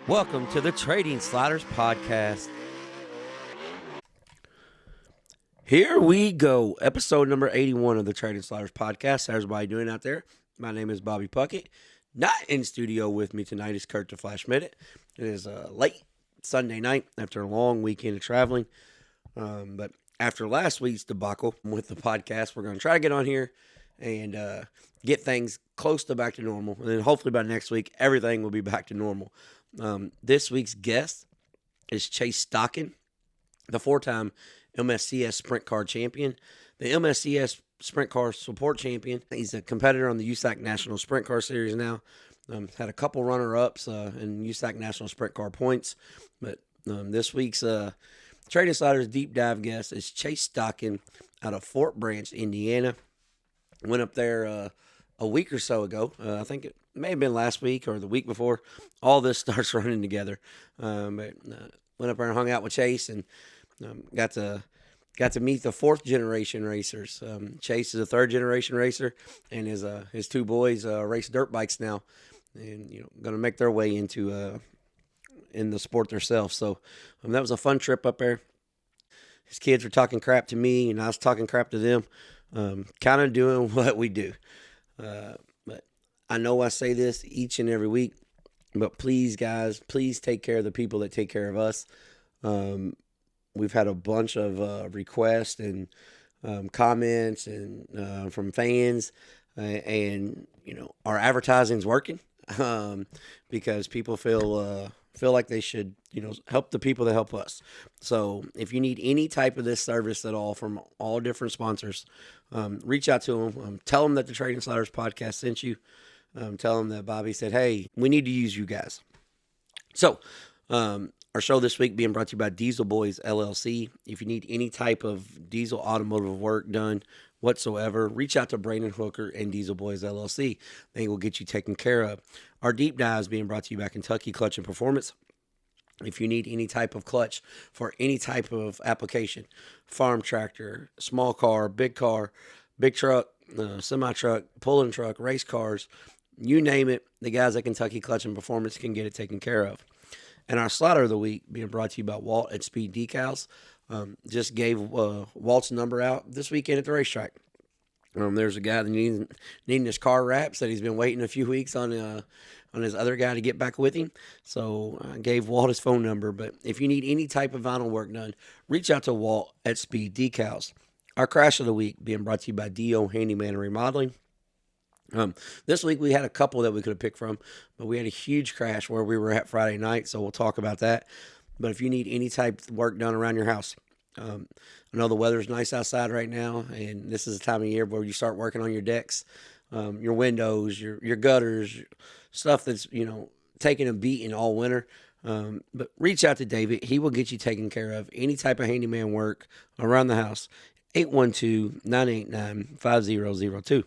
Welcome to the Trading Sliders Podcast. Here we go. Episode number 81 of the Trading Sliders Podcast. How's everybody doing out there? My name is Bobby Puckett. Not in studio with me tonight is Kurt the Flash Minute. It is late Sunday night after a long weekend of traveling. But after last week's debacle with the podcast, we're going to try to get on here and get things close to back to normal. And then hopefully by next week, everything will be back to normal. This week's guest is Chase Stockon, the four-time MSCS Sprint Car champion, the MSCS Sprint Car support champion. He's a competitor on the USAC National Sprint Car Series now. Had a couple runner-ups in USAC National Sprint Car points. But this week's Trading Sliders deep dive guest is Chase Stockon out of Fort Branch, Indiana. Went up there a week or so ago. I think it may have been last week or the week before. All this starts running together. But went up there and hung out with Chase and got to meet the fourth generation racers. Chase is a third generation racer, and his two boys race dirt bikes now, and going to make their way into in the sport themselves. So that was a fun trip up there. His kids were talking crap to me, and I was talking crap to them. Kind of doing what we do. But I know I say this each and every week, but please, guys, please take care of the people that take care of us. We've had a bunch of requests and comments and from fans, and our advertising's working because people feel like they should help the people that help us. So if you need any type of this service at all from all different sponsors, reach out to them. Tell them that the Trading Sliders Podcast sent you. Tell them that Bobby said, hey, we need to use you guys. So our show this week being brought to you by Diesel Boys LLC. If you need any type of diesel automotive work done whatsoever, reach out to Brandon Hooker and Diesel Boys LLC. They will get you taken care of. Our deep dive is being brought to you by Kentucky Clutch and Performance. If you need any type of clutch for any type of application, farm tractor, small car, big truck, semi-truck, pulling truck, race cars, you name it, the guys at Kentucky Clutch and Performance can get it taken care of. And our slider of the week being brought to you by Walt at Speed Decals. Just gave Walt's number out this weekend at the racetrack. There's a guy that needing his car wrapped, said he's been waiting a few weeks on his other guy to get back with him. So I gave Walt his phone number. But if you need any type of vinyl work done, reach out to Walt at Speed Decals. Our crash of the week being brought to you by D.O. Handyman and Remodeling. This week we had a couple that we could have picked from, but we had a huge crash where we were at Friday night, so we'll talk about that. But if you need any type of work done around your house, I know the weather's nice outside right now, and this is the time of year where you start working on your decks, your windows, your gutters, stuff that's taking a beating all winter. But reach out to David; he will get you taken care of. Any type of handyman work around the house. 812-989-5002.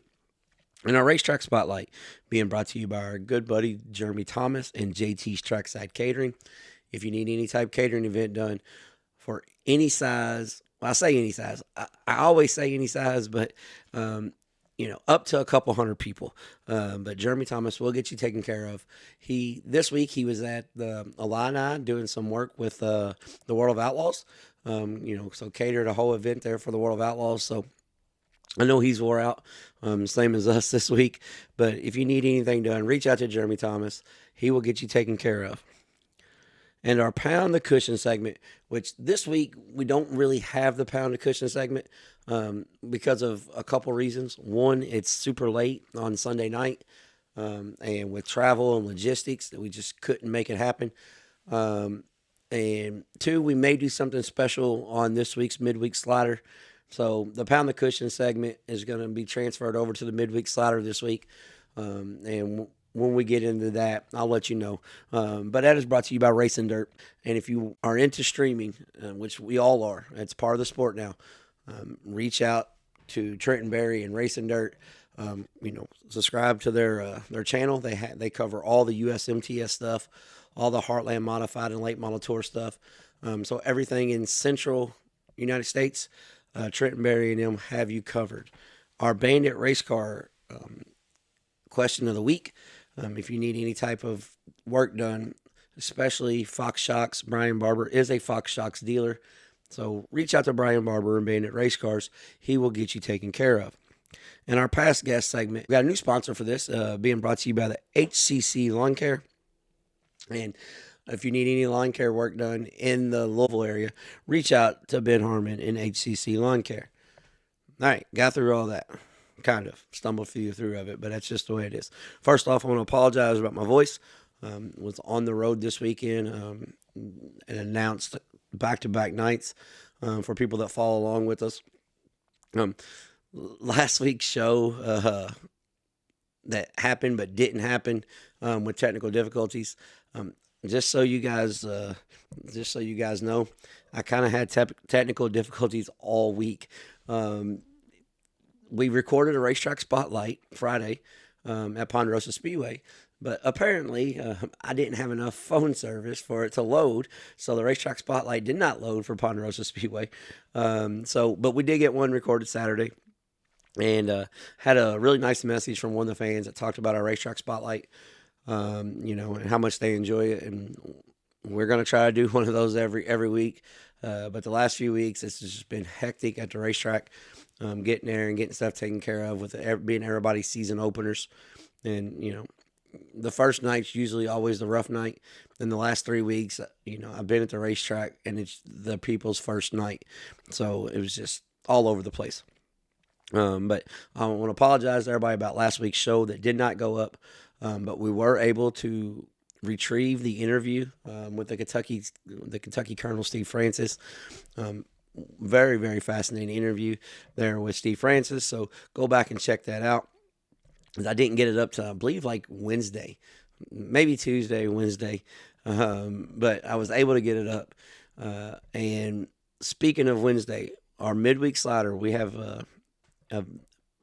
And our racetrack spotlight being brought to you by our good buddy Jeremy Thomas and JT's Trackside Catering. If you need any type of catering event done for any size, well, I say any size. I always say any size, but up to a couple hundred people. But Jeremy Thomas will get you taken care of. This week he was at the Illini doing some work with the World of Outlaws. So catered a whole event there for the World of Outlaws. So I know he's wore out, same as us this week. But if you need anything done, reach out to Jeremy Thomas. He will get you taken care of. And our Pound the Cushion segment, which this week we don't really have the Pound the Cushion segment because of a couple reasons. One, it's super late on Sunday night, and with travel and logistics, we just couldn't make it happen. And two, we may do something special on this week's midweek slider. So the Pound the Cushion segment is going to be transferred over to the midweek slider this week. And when we get into that, I'll let you know. But that is brought to you by Racing Dirt. And if you are into streaming, which we all are, it's part of the sport now, reach out to Trenton Berry and Racing Dirt. Subscribe to their channel. They cover all the USMTS stuff, all the Heartland Modified and Late Model Tour stuff. So everything in Central United States, Trenton Berry and them have you covered. Our Bandit race car question of the week. If you need any type of work done, especially Fox Shocks. Brian Barber is a Fox Shocks dealer. So reach out to Brian Barber and Bandit Race Cars. He will get you taken care of. In our past guest segment, we got a new sponsor for this, being brought to you by the HCC Lawn Care. And if you need any lawn care work done in the Louisville area, reach out to Ben Harmon in HCC Lawn Care. All right, got through all that. Kind of stumbled through of it, but that's just the way it is. First off, I want to apologize about my voice. Was on the road this weekend and announced back-to-back nights for people that follow along with us. Last week's show that happened but didn't happen with technical difficulties. Just so you guys know, I kind of had technical difficulties all week. We recorded a racetrack spotlight Friday at Ponderosa Speedway, but apparently I didn't have enough phone service for it to load, so the racetrack spotlight did not load for Ponderosa Speedway. But we did get one recorded Saturday, and had a really nice message from one of the fans that talked about our racetrack spotlight, and how much they enjoy it, and we're going to try to do one of those every week. But the last few weeks, it's just been hectic at the racetrack, getting there and getting stuff taken care of with being everybody's season openers. And, the first night's usually always the rough night. Then the last 3 weeks, I've been at the racetrack and it's the people's first night. So it was just all over the place. But I want to apologize to everybody about last week's show that did not go up. But we were able to retrieve the interview with the Kentucky Colonel Steve Francis. Very, very fascinating interview there with Steve Francis. So go back and check that out. I didn't get it up to, I believe, like Wednesday, maybe Tuesday, Wednesday. But I was able to get it up. And speaking of Wednesday, our midweek slider, we have a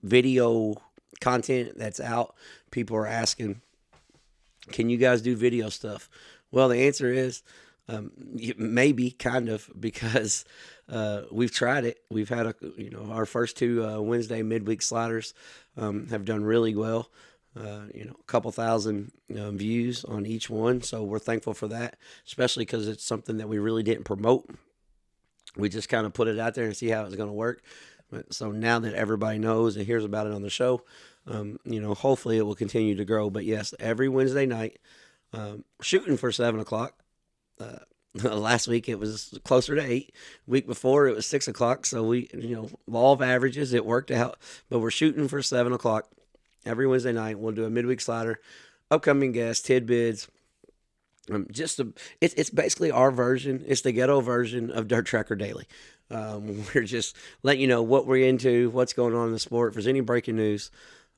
video content that's out. People are asking, can you guys do video stuff? Well, the answer is maybe, kind of, because we've tried it. We've had our first two Wednesday midweek sliders have done really well. A couple thousand views on each one, so we're thankful for that, especially because it's something that we really didn't promote. We just kind of put it out there and see how it's going to work. So now that everybody knows and hears about it on the show, hopefully it will continue to grow. But yes, every Wednesday night, shooting for 7 o'clock. Last week it was closer to 8. Week before it was 6 o'clock. So we, law of averages, it worked out. But we're shooting for 7 o'clock every Wednesday night. We'll do a midweek slider, upcoming guests, tidbits. It's basically our version. It's the ghetto version of Dirt Tracker Daily. We're just letting you know what we're into, what's going on in the sport. If there's any breaking news,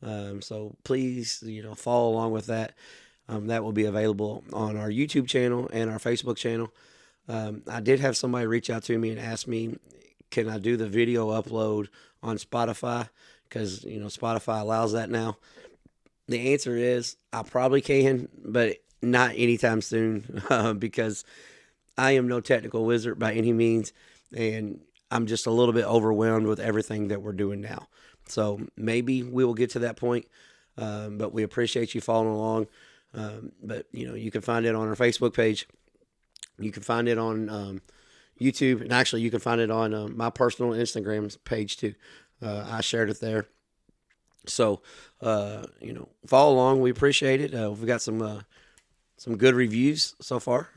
so please, follow along with that. That will be available on our YouTube channel and our Facebook channel. I did have somebody reach out to me and ask me, can I do the video upload on Spotify? Because, Spotify allows that now. The answer is I probably can, but not anytime soon, because I am no technical wizard by any means, and I'm just a little bit overwhelmed with everything that we're doing now. So maybe we will get to that point, but we appreciate you following along. But, you can find it on our Facebook page. You can find it on YouTube, and actually you can find it on my personal Instagram page too. I shared it there. So, follow along. We appreciate it. We've got some good reviews so far.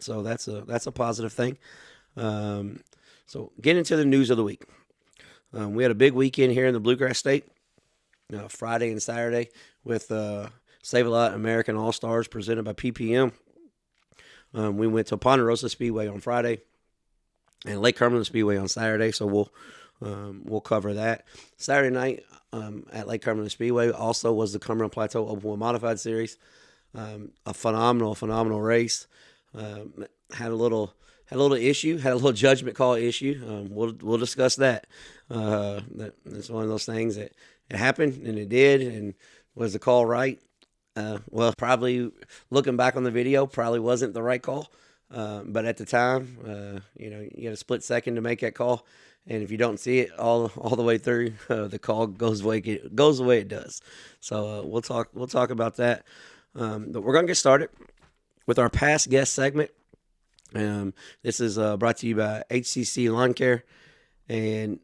So that's a positive thing. So get into the news of the week. We had a big weekend here in the Bluegrass State, Friday and Saturday with Sav-a-Lot American All-Stars presented by PPM. We went to Ponderosa Speedway on Friday and Lake Cumberland Speedway on Saturday. So we'll cover that. Saturday night at Lake Cumberland Speedway also was the Cumberland Plateau Open Wheel Modified Series. A phenomenal race. Had a little issue, had a little judgment call issue. We'll discuss that. It's one of those things that it happened and it did. And was the call right? Well, probably looking back on the video, probably wasn't the right call. But at the time, you had a split second to make that call. And if you don't see it all the way through, the call goes the way it does. So we'll talk about that. But we're gonna get started. with our past guest segment. This is brought to you by HCC Lawn Care, and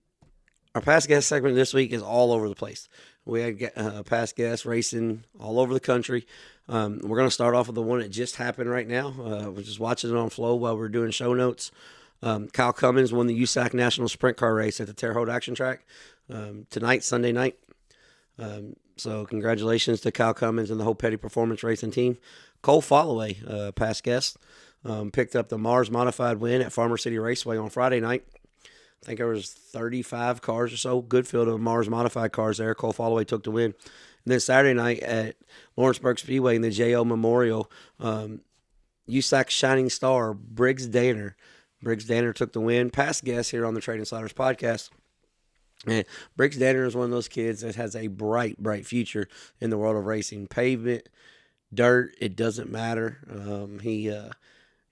our past guest segment this week is all over the place. We had past guests racing all over the country. We're going to start off with the one that just happened right now. We're just watching it on Flow while we're doing show notes. Kyle Cummins won the USAC National Sprint Car Race at the Terre Haute Action Track tonight, Sunday night. So congratulations to Kyle Cummins and the whole Petty Performance Racing team. Cole Followay, past guest, picked up the Mars Modified win at Farmer City Raceway on Friday night. I think there was 35 cars or so. Good field of Mars Modified cars there. Cole Followay took the win. And then Saturday night at Lawrenceburg Speedway in the J.O. Memorial, USAC Shining Star, Briggs Danner. Briggs Danner took the win. Past guest here on the Trading Sliders podcast. And Briggs Danner is one of those kids that has a bright, bright future in the world of racing. Pavement, dirt, it doesn't matter.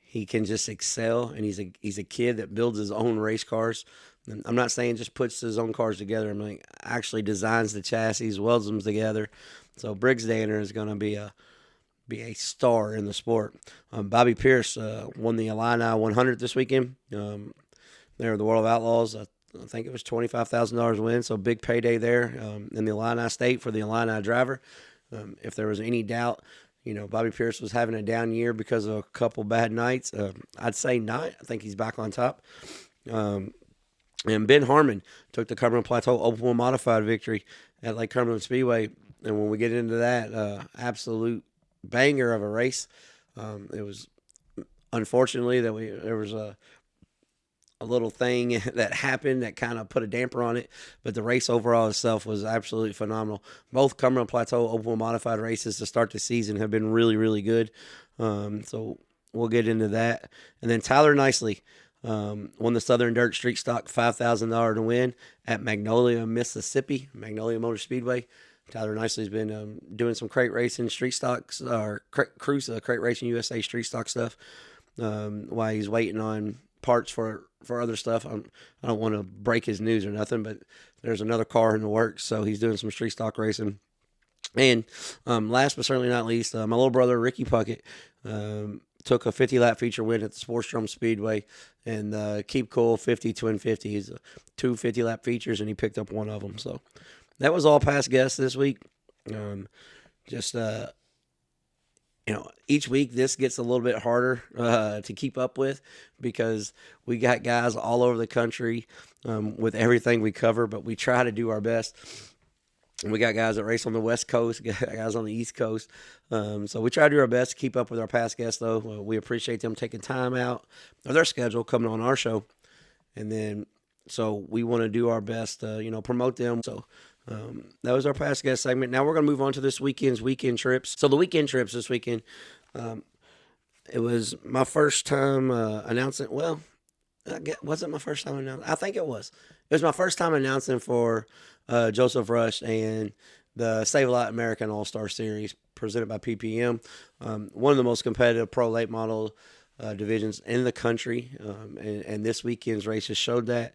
He can just excel, and he's a kid that builds his own race cars. And I'm not saying just puts his own cars together. I'm like actually designs the chassis, welds them together. So Briggs Danner is going to be a star in the sport. Bobby Pierce won the Illini 100 this weekend. They're the World of Outlaws. I think it was $25,000 win, so big payday there in the Illini State for the Illini driver. If there was any doubt, Bobby Pierce was having a down year because of a couple bad nights. I'd say not. I think he's back on top. And Ben Harmon took the Cumberland Plateau Open Wheel Modified victory at Lake Cumberland Speedway. And when we get into that, absolute banger of a race. It was unfortunately that there was a little thing that happened that kind of put a damper on it, but the race overall itself was absolutely phenomenal. Both Cumberland Plateau Open Wheel Modified races to start the season have been really, really good. So we'll get into that. And then Tyler Nicely won the Southern Dirt Street Stock $5,000 to win at Magnolia, Mississippi, Magnolia Motor Speedway. Tyler Nicely's been doing some crate racing, street stocks, or crate racing USA street stock stuff while he's waiting on parts for other stuff. I don't want to break his news or nothing, but there's another car in the works, so he's doing some street stock racing. And last but certainly not least, my little brother Ricky Puckett took a 50-lap feature win at the Sports Drum Speedway, and Keep Cool 50 Twin 50. He's two 50-lap features, and he picked up one of them. So that was all past guests this week. Each week this gets a little bit harder to keep up with because we got guys all over the country with everything we cover, but we try to do our best. And we got guys that race on the West Coast, guys on the East Coast. So we try to do our best to keep up with our past guests, though. We appreciate them taking time out of their schedule, coming on our show. And then, so we want to do our best to, promote them. So that was our past guest segment. Now we're going to move on to this weekend's weekend trips. So the weekend trips this weekend, it was my first time announcing. Well, was it my first time announcing? I think it was. It was my first time announcing for Joseph Rush and the Sav-a-Lot American All-Star Series presented by PPM. One of the most competitive pro late model divisions in the country, and this weekend's races showed that.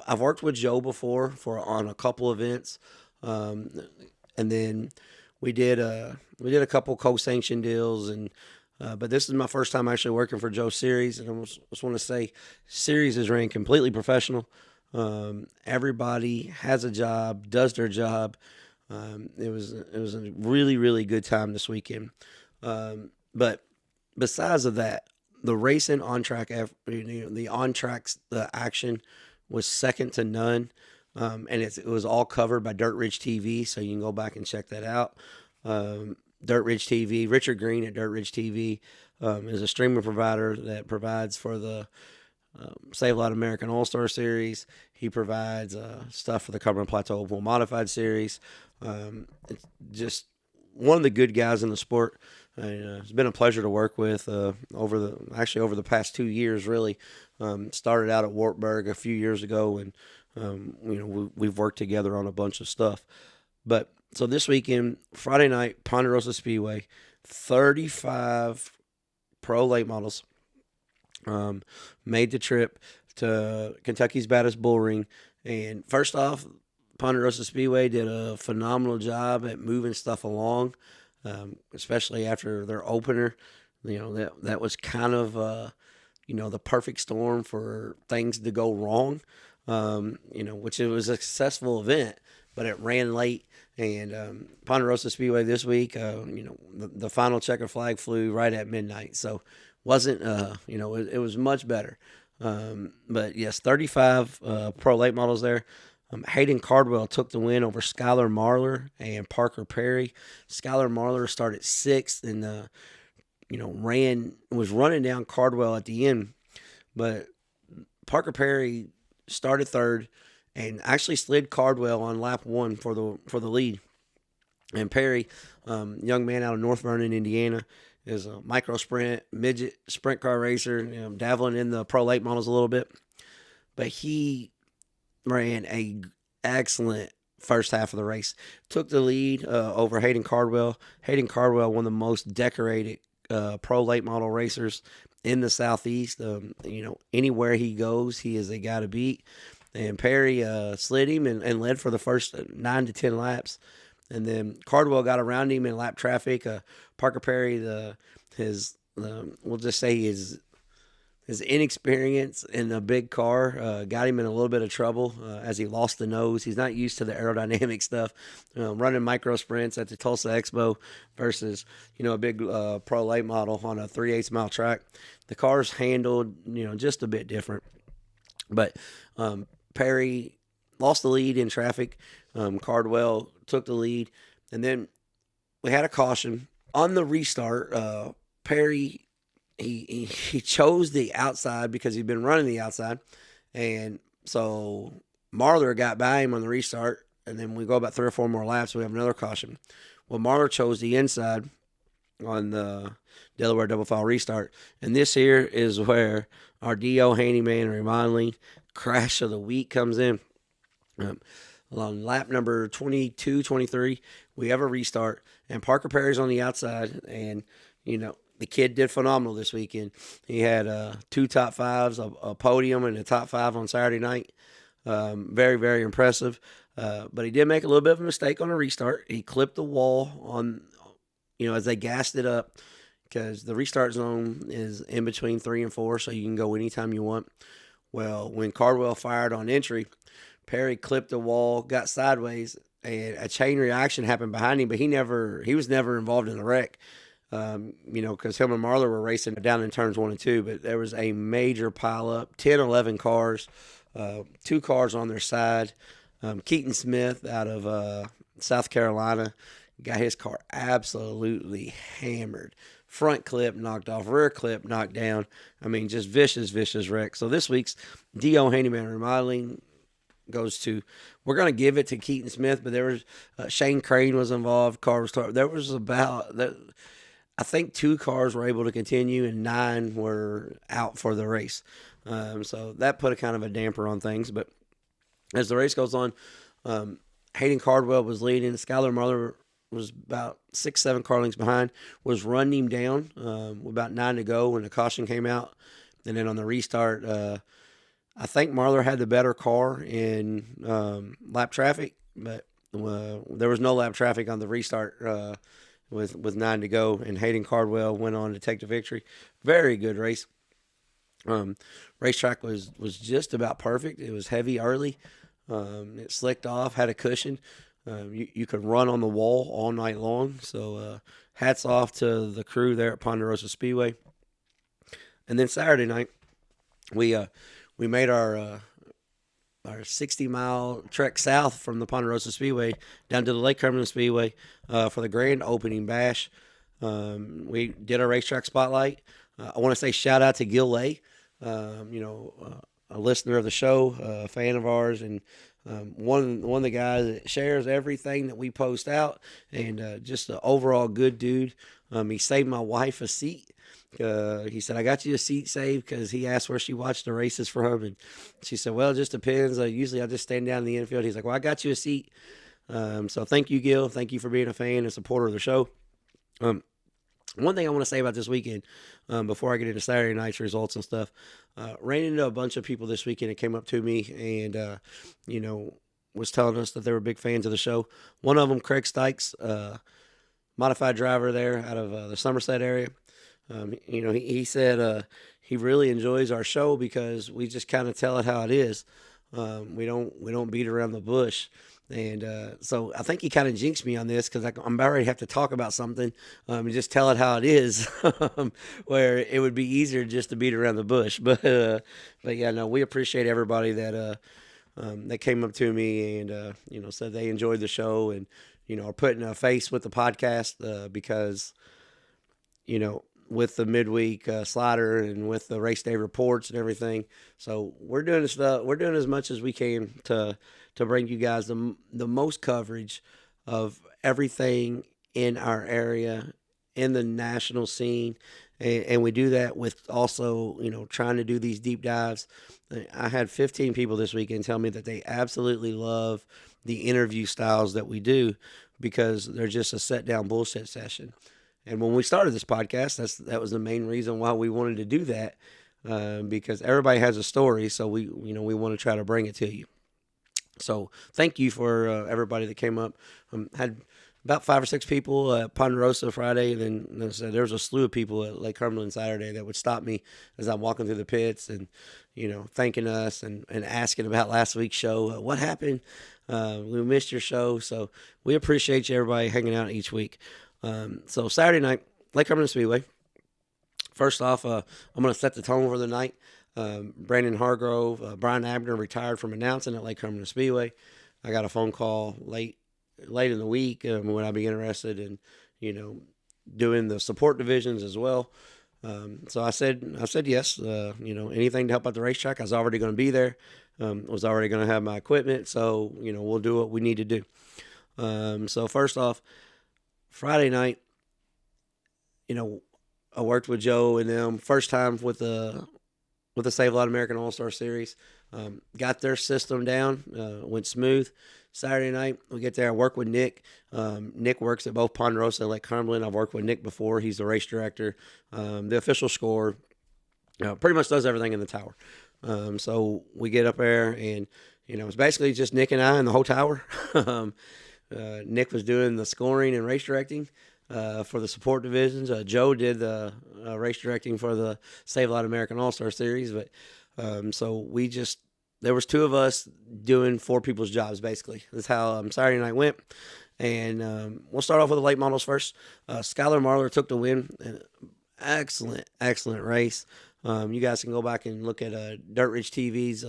I've worked with Joe before on a couple events, and then we did a couple co-sanction deals, and but this is my first time actually working for Joe's series, and I just want to say, series is ran completely professional. Everybody has a job, does their job. It was a really, really good time this weekend. But besides of that, the racing on track, the on tracks, the action was second to none. And it was all covered by Dirt Ridge TV, so you can go back and check that out. Dirt Ridge TV, Richard Green at Dirt Ridge TV is a streaming provider that provides for the Sav-a-Lot American All-Star Series. He provides stuff for the Cumberland Plateau Open Wheel Modified Series. It's just one of the good guys in the sport. It's been a pleasure to work with over the past 2 years, really. Started out at Wartburg a few years ago, and we've worked together on a bunch of stuff. But so this weekend, Friday night, Ponderosa Speedway, 35 pro late models made the trip to Kentucky's Baddest Bull Ring. And first off, Ponderosa Speedway did a phenomenal job at moving stuff along, especially after their opener. that was kind of the perfect storm for things to go wrong. Which it was a successful event, but it ran late. And Ponderosa Speedway this week, the final checker flag flew right at midnight, so wasn't it was much better. But yes, 35 pro late models there. Hayden Cardwell took the win over Skylar Marlar and Parker Perry. Skylar Marlar started sixth and was running down Cardwell at the end, but Parker Perry started third and actually slid Cardwell on lap one for the lead. And Perry, young man out of North Vernon, Indiana, is a micro sprint, midget sprint car racer, dabbling in the pro late models a little bit. But he ran a excellent first half of the race. Took the lead over Hayden Cardwell. Hayden Cardwell, one of the most decorated pro late model racers in the Southeast. Anywhere he goes, he is a guy to beat. And Perry slid him and led for the first 9 to 10 laps. And then Cardwell got around him in lap traffic. Parker Perry, we'll just say his inexperience in a big car got him in a little bit of trouble as he lost the nose. He's not used to the aerodynamic stuff, running micro sprints at the Tulsa Expo versus a big pro late model on a 3/8 mile track. The car's handled just a bit different, but Perry lost the lead in traffic. Cardwell took the lead, and then we had a caution on the restart. Perry. He chose the outside because he'd been running the outside. And so Marlar got by him on the restart. And then we go about 3 or 4 more laps. We have another caution. Well, Marlar chose the inside on the Delaware double file restart. And this here is where our DO handyman remodeling crash of the week comes in. On lap number 22, 23, we have a restart. And Parker Perry's on the outside. And, the kid did phenomenal this weekend. He had 2 top fives, a podium, and a top 5 on Saturday night. Very, very impressive. But he did make a little bit of a mistake on a restart. He clipped the wall on, as they gassed it up, because the restart zone is in between 3 and 4, so you can go anytime you want. Well, when Cardwell fired on entry, Perry clipped the wall, got sideways, and a chain reaction happened behind him, but he was never involved in the wreck. Because him and Marlar were racing down in turns 1 and 2, but there was a major pileup, 10, 11 cars, 2 cars on their side. Keaton Smith out of South Carolina got his car absolutely hammered. Front clip knocked off, rear clip knocked down. I mean, just vicious wreck. So this week's D.O. Handyman Remodeling goes to, we're going to give it to Keaton Smith, but there was Shane Crane was involved. Car was there was I think 2 cars were able to continue and 9 were out for the race. So that put a kind of a damper on things. But as the race goes on, Hayden Cardwell was leading. Skylar Marlar was about 6, 7 car lengths behind, was running him down with about 9 to go when the caution came out. And then on the restart, I think Marlar had the better car in lap traffic, but there was no lap traffic on the restart with 9 to go, and Hayden Cardwell went on to take the victory. Very good race. Racetrack was just about perfect. It was heavy early. It slicked off, had a cushion. You could run on the wall all night long. So hats off to the crew there at Ponderosa Speedway. And then Saturday night, we made our 60-mile trek south from the Ponderosa Speedway down to the Lake Cumberland Speedway for the grand opening bash. We did our racetrack spotlight. I want to say shout out to Gil Lay, a listener of the show, a fan of ours, and one of the guys that shares everything that we post out, and just an overall good dude. He saved my wife a seat. He said, I got you a seat saved, because he asked where she watched the races from, and she said, well, it just depends. Usually I just stand down in the infield. He's like, well, I got you a seat. So thank you, Gil. Thank you for being a fan and supporter of the show. One thing I want to say about this weekend, before I get into Saturday night's results and stuff, ran into a bunch of people this weekend that came up to me and, was telling us that they were big fans of the show. One of them, Craig Stykes, modified driver there out of the Somerset area. He said he really enjoys our show because we just kind of tell it how it is. We don't beat around the bush. And so I think he kind of jinxed me on this because I'm about ready to have to talk about something and just tell it how it is, where it would be easier just to beat around the bush. But yeah, no, we appreciate everybody that came up to me and said they enjoyed the show and are putting a face with the podcast because with the midweek slider and with the race day reports and everything. So we're doing stuff. We're doing as much as we can to bring you guys the most coverage of everything in our area, in the national scene. And we do that with also, trying to do these deep dives. I had 15 people this weekend tell me that they absolutely love the interview styles that we do because they're just a set down bullshit session. And when we started this podcast, that was the main reason why we wanted to do that, because everybody has a story, so we want to try to bring it to you. So thank you for everybody that came up. Had about 5 or 6 people at Ponderosa Friday, and then there was a slew of people at Lake Cumberland Saturday that would stop me as I'm walking through the pits and thanking us and asking about last week's show. What happened? We missed your show, so we appreciate you everybody hanging out each week. So Saturday night, Lake Cumberland Speedway. First off, I'm going to set the tone for the night. Brandon Hargrove, Brian Abner retired from announcing at Lake Cumberland Speedway. I got a phone call late in the week when I'd be interested in, doing the support divisions as well. So I said yes. Anything to help out the racetrack. I was already going to be there. Was already going to have my equipment. So we'll do what we need to do. So first off, Friday night, I worked with Joe and them first time with the Sav-a-Lot American All-Star Series. Got their system down, went smooth. Saturday night, we get there. I work with Nick. Nick works at both Ponderosa and Lake Cumberland. I've worked with Nick before. He's the race director. The official score, pretty much does everything in the tower. So we get up there, and it's basically just Nick and I in the whole tower. Nick was doing the scoring and race directing for the support divisions. Joe did the race directing for the Sav-a-Lot American All-Star Series. But so there was 2 of us doing 4 people's jobs, basically. That's how Saturday night went. And we'll start off with the late models first. Skylar Marlar took the win. Excellent race. You guys can go back and look at Dirt Ridge TV's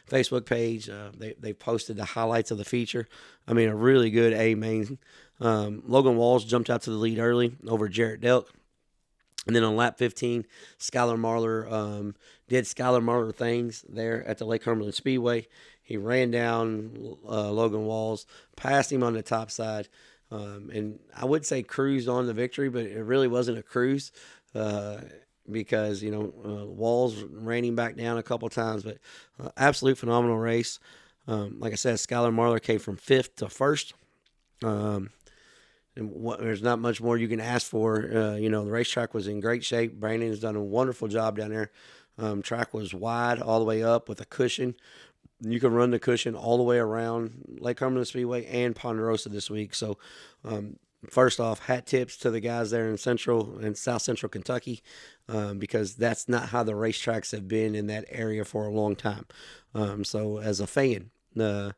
Facebook page. They posted the highlights of the feature. I mean, a really good A main. Logan Walls jumped out to the lead early over Jarrett Delk. And then on lap 15, Skylar Marlar did Skylar Marlar things there at the Lake Cumberland Speedway. He ran down Logan Walls, passed him on the top side, and I would say cruised on the victory, but it really wasn't a cruise. Because, Walls ran him back down a couple times, but absolute phenomenal race. Like I said, Skylar Marlar came from 5th to 1st. There's not much more you can ask for. The racetrack was in great shape. Brandon's done a wonderful job down there. Track was wide all the way up with a cushion. You can run the cushion all the way around Lake Cumberland Speedway and Ponderosa this week. So, first off, hat tips to the guys there in Central and South Central Kentucky, because that's not how the racetracks have been in that area for a long time. So as a fan, not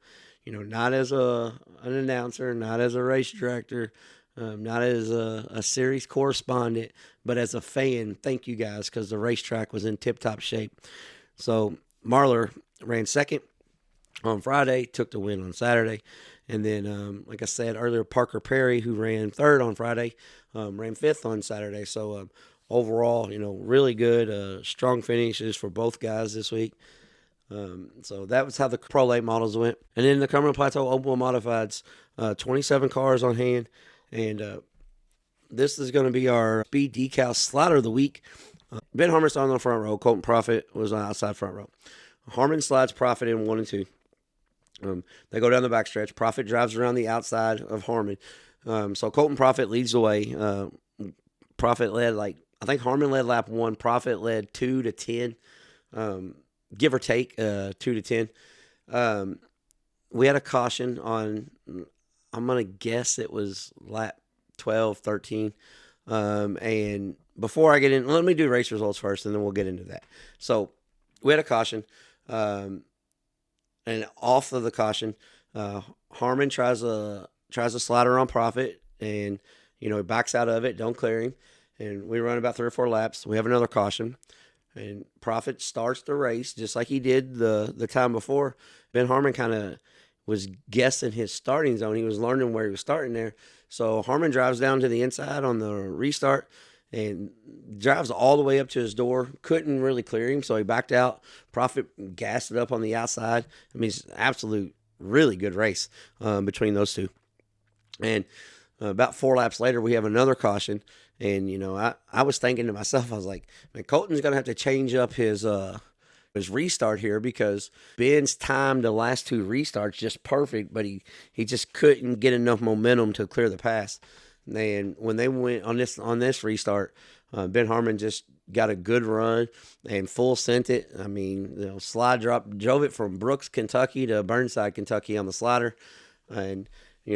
as an announcer, not as a race director, not as a series correspondent, but as a fan, thank you guys, because the racetrack was in tip-top shape. So Marlar ran 2nd on Friday, took the win on Saturday. And then, like I said earlier, Parker Perry, who ran 3rd on Friday, ran 5th on Saturday. So overall, really good, strong finishes for both guys this week. So that was how the Pro Late models went. And then the Cumberland Plateau Open Modifieds, 27 cars on hand. And this is going to be our speed decal slider of the week. Ben Harmon's on the front row. Colton Profit was on the outside front row. Harmon slides Profit in 1 and 2. They go down the backstretch. Profit drives around the outside of Harmon. So Colton Profit leads the way. Profit led, I think Harmon led lap 1. Profit led 2 to 10, give or take 2 to 10. We had a caution on, I'm going to guess it was lap 12, 13. And before I get in, let me do race results first, and then we'll get into that. So we had a caution, and off of the caution, Harmon tries a slider on Profit, and he backs out of it, don't clear him, and we run about 3 or 4 laps. We have another caution, and Profit starts the race just like he did the time before. Ben Harmon kind of was guessing his starting zone. He was learning where he was starting there. So Harmon drives down to the inside on the restart and drives all the way up to his door. Couldn't really clear him, so he backed out. Profit gassed it up on the outside. I mean, it's an absolute, really good race between those two. And about 4 laps later, we have another caution. And, I was thinking to myself, I was like, man, Colton's going to have to change up his restart here, because Ben's timed the last 2 restarts just perfect, but he just couldn't get enough momentum to clear the pass. And when they went on this restart, Ben Harmon just got a good run and full sent it. I mean, slide drop, drove it from Brooks, Kentucky to Burnside, Kentucky on the slider, and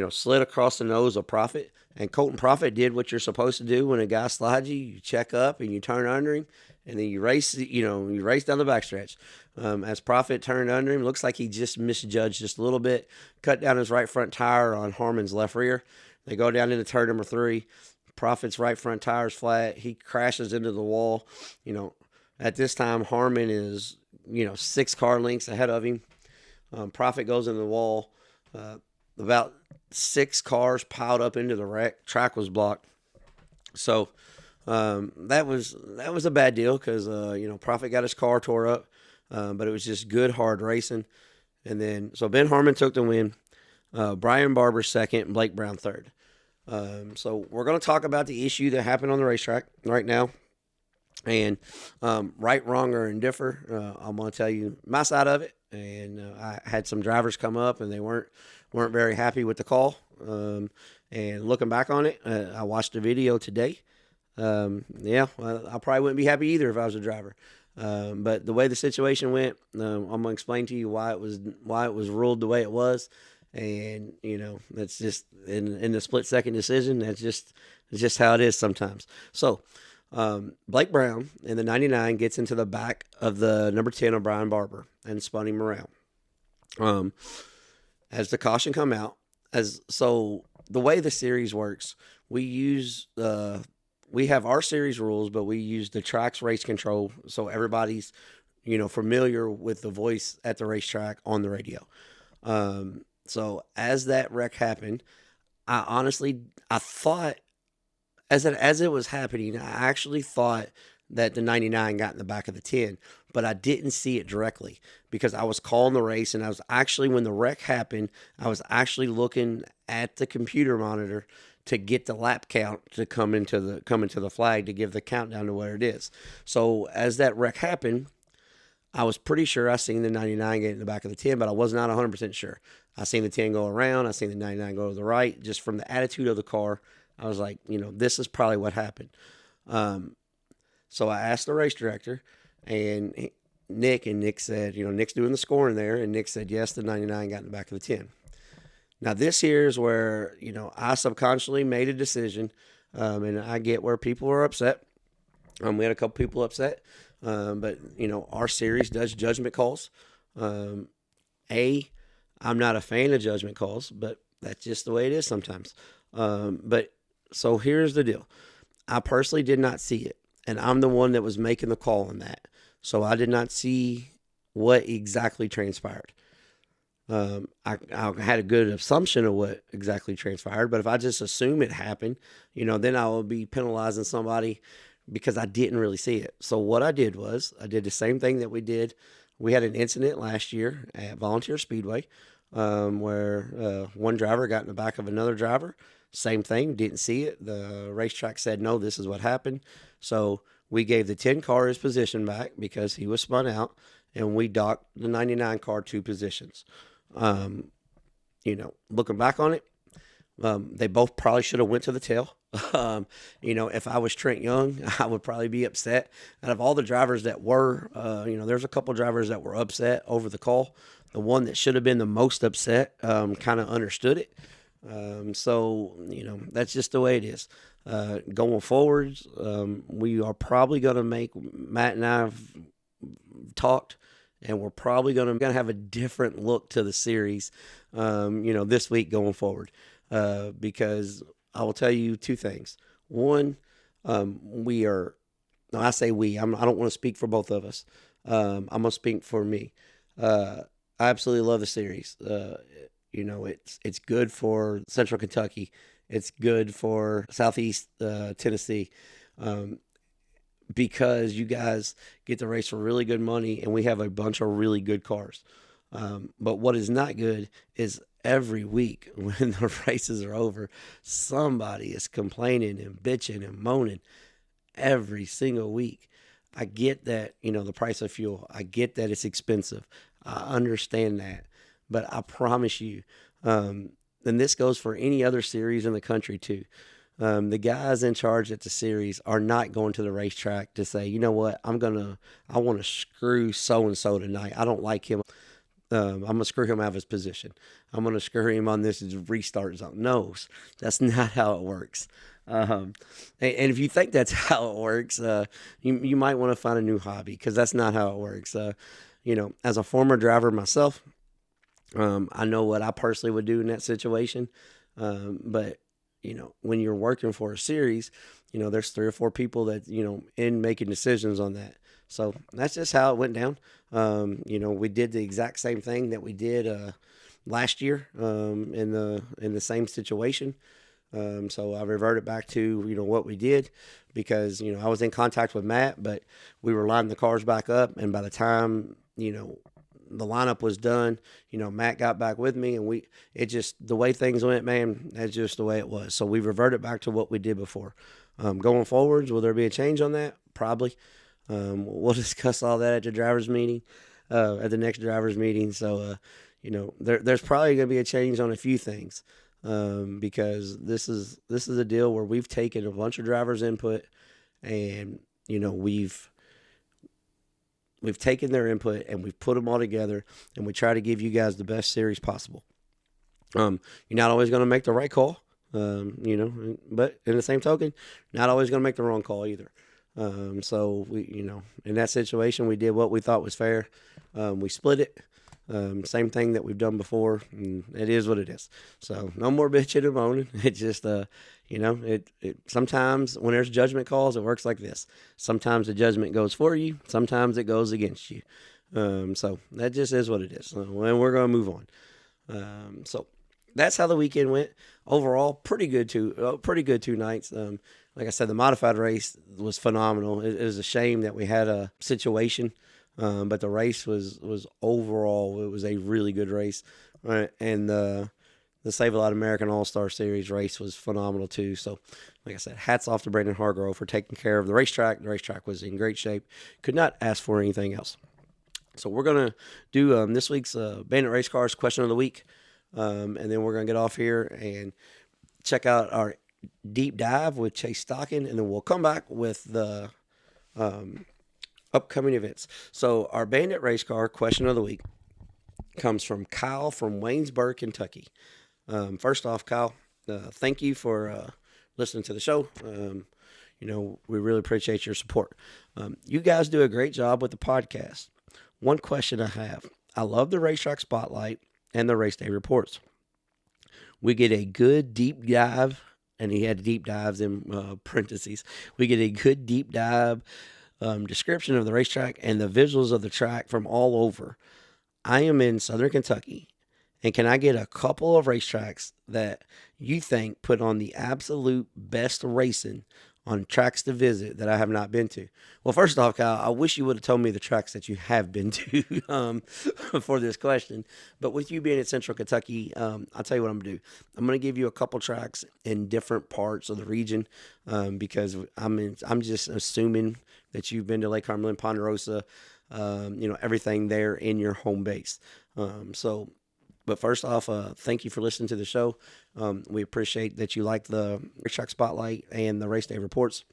slid across the nose of Profit. And Colton Profit did what you're supposed to do when a guy slides you. You check up and you turn under him, and then you race. You race down the backstretch. As Profit turned under him, looks like he just misjudged just a little bit. Cut down his right front tire on Harmon's left rear. They go down into turn number 3. Profit's right front tire's flat. He crashes into the wall. At this time, Harmon is 6 car lengths ahead of him. Profit goes in the wall. About 6 cars piled up into the wreck. Track was blocked. So that was a bad deal, because Profit got his car tore up, but it was just good, hard racing. And then so Ben Harmon took the win. Brian Barber second, and Blake Brown third. So we're going to talk about the issue that happened on the racetrack right now. And right, wrong, or indifferent, I'm going to tell you my side of it. And I had some drivers come up, and they weren't very happy with the call. And looking back on it, I watched the video today. I probably wouldn't be happy either if I was a driver. But the way the situation went, I'm going to explain to you why it was ruled the way it was. And, that's just in the split-second decision. That's just how it is sometimes. So Blake Brown in the 99 gets into the back of the number 10 of Brian Barber and spun him around. As the caution come out, so the way the series works, we have our series rules, but we use the track's race control, so everybody's familiar with the voice at the racetrack on the radio. So as that wreck happened, I thought, as it was happening, I actually thought that the 99 got in the back of the 10, but I didn't see it directly, because I was calling the race, and I was actually, when the wreck happened, I was actually looking at the computer monitor to get the lap count to come into the flag to give the countdown to where it is. So as that wreck happened, I was pretty sure I seen the 99 get in the back of the 10, but I was not 100% sure. I seen the 10 go around. I seen the 99 go to the right. Just from the attitude of the car, I was like, this is probably what happened. So I asked the race director, and Nick said, Nick's doing the scoring there, and Nick said, yes, the 99 got in the back of the 10. Now, this here is where, I subconsciously made a decision, and I get where people are upset. We had a couple people upset, but, our series does judgment calls. I'm not a fan of judgment calls, but that's just the way it is sometimes. But so here's the deal. I personally did not see it, and I'm the one that was making the call on that. So I did not see what exactly transpired. I had a good assumption of what exactly transpired, but if I just assume it happened, then I will be penalizing somebody because I didn't really see it. So what I did was I did the same thing that we did. We had an incident last year at Volunteer Speedway where one driver got in the back of another driver. Same thing, didn't see it. The racetrack said, no, this is what happened. So we gave the 10 car his position back because he was spun out, and we docked the 99 car 2 positions. Looking back on it, they both probably should have went to the tail. If I was Trent Young, I would probably be upset. Out of all the drivers that were, there's a couple drivers that were upset over the call. The one that should have been the most upset kind of understood it. So, that's just the way it is. Going forwards, we are probably going to make, Matt and I have talked, and we're probably going to have a different look to the series, this week going forward. Because I will tell you two things. One, we are, no, I say we, I don't want to speak for both of us. I'm going to speak for me. I absolutely love the series. It's good for Central Kentucky. It's good for Southeast Tennessee, because you guys get to race for really good money, and we have a bunch of really good cars. But what is not good is every week when the races are over, somebody is complaining and bitching and moaning every single week. I get that, the price of fuel. I get that it's expensive. I understand that. But I promise you, and this goes for any other series in the country too, the guys in charge at the series are not going to the racetrack to say, you know what, I want to screw so-and-so tonight. I don't like him. I'm going to screw him out of his position. I'm going to screw him on this restart zone. No, that's not how it works. And if you think that's how it works, you might want to find a new hobby, because that's not how it works. As a former driver myself, I know what I personally would do in that situation. But when you're working for a series, there's 3 or 4 people that, in making decisions on that. So that's just how it went down. We did the exact same thing that we did last year in the same situation. So I reverted back to, what we did, because, I was in contact with Matt, but we were lining the cars back up. And by the time, the lineup was done, Matt got back with me, and the way things went, man, that's just the way it was. So we reverted back to what we did before. Going forwards, will there be a change on that? Probably. We'll discuss all that at the driver's meeting, at the next driver's meeting. So, there's probably going to be a change on a few things, because this is a deal where we've taken a bunch of drivers' input, and, we've taken their input and we've put them all together, and we try to give you guys the best series possible. You're not always going to make the right call, but in the same token, not always going to make the wrong call either. So we, in that situation, we did what we thought was fair. We split it. Same thing that we've done before, and it is what it is. So no more bitching and moaning. It just, sometimes when there's judgment calls, it works like this. Sometimes the judgment goes for you. Sometimes it goes against you. So that just is what it is. And we're going to move on. So that's how the weekend went. Overall, pretty good 2 nights. Like I said, the modified race was phenomenal. It was a shame that we had a situation, but the race was overall, it was a really good race. Right? And the Sav-a-Lot American All-Star Series race was phenomenal too. So, like I said, hats off to Brandon Hargrove for taking care of the racetrack. The racetrack was in great shape. Could not ask for anything else. So we're going to do this week's Bandit Race Cars Question of the Week, and then we're going to get off here and check out our deep dive with Chase Stockon, and then we'll come back with the upcoming events. So our Bandit Race Car Question of the Week comes from Kyle from Waynesburg, Kentucky. First off, Kyle, thank you for listening to the show. We really appreciate your support. You guys do a great job with the podcast. One question I have: I love the racetrack spotlight and the race day reports. We get a good deep dive, and he had deep dives in parentheses. We get a good deep dive description of the racetrack and the visuals of the track from all over. I am in Southern Kentucky, and can I get a couple of racetracks that you think put on the absolute best racing on tracks to visit that I have not been to? Well, first off, Kyle, I wish you would have told me the tracks that you have been to for this question. But with you being in Central Kentucky, I'll tell you what I'm going to do. I'm going to give you a couple tracks in different parts of the region, because I'm just assuming that you've been to Lake Cumberland, Ponderosa, everything there in your home base. But first off, thank you for listening to the show. We appreciate that you like the racetrack spotlight and the race day reports.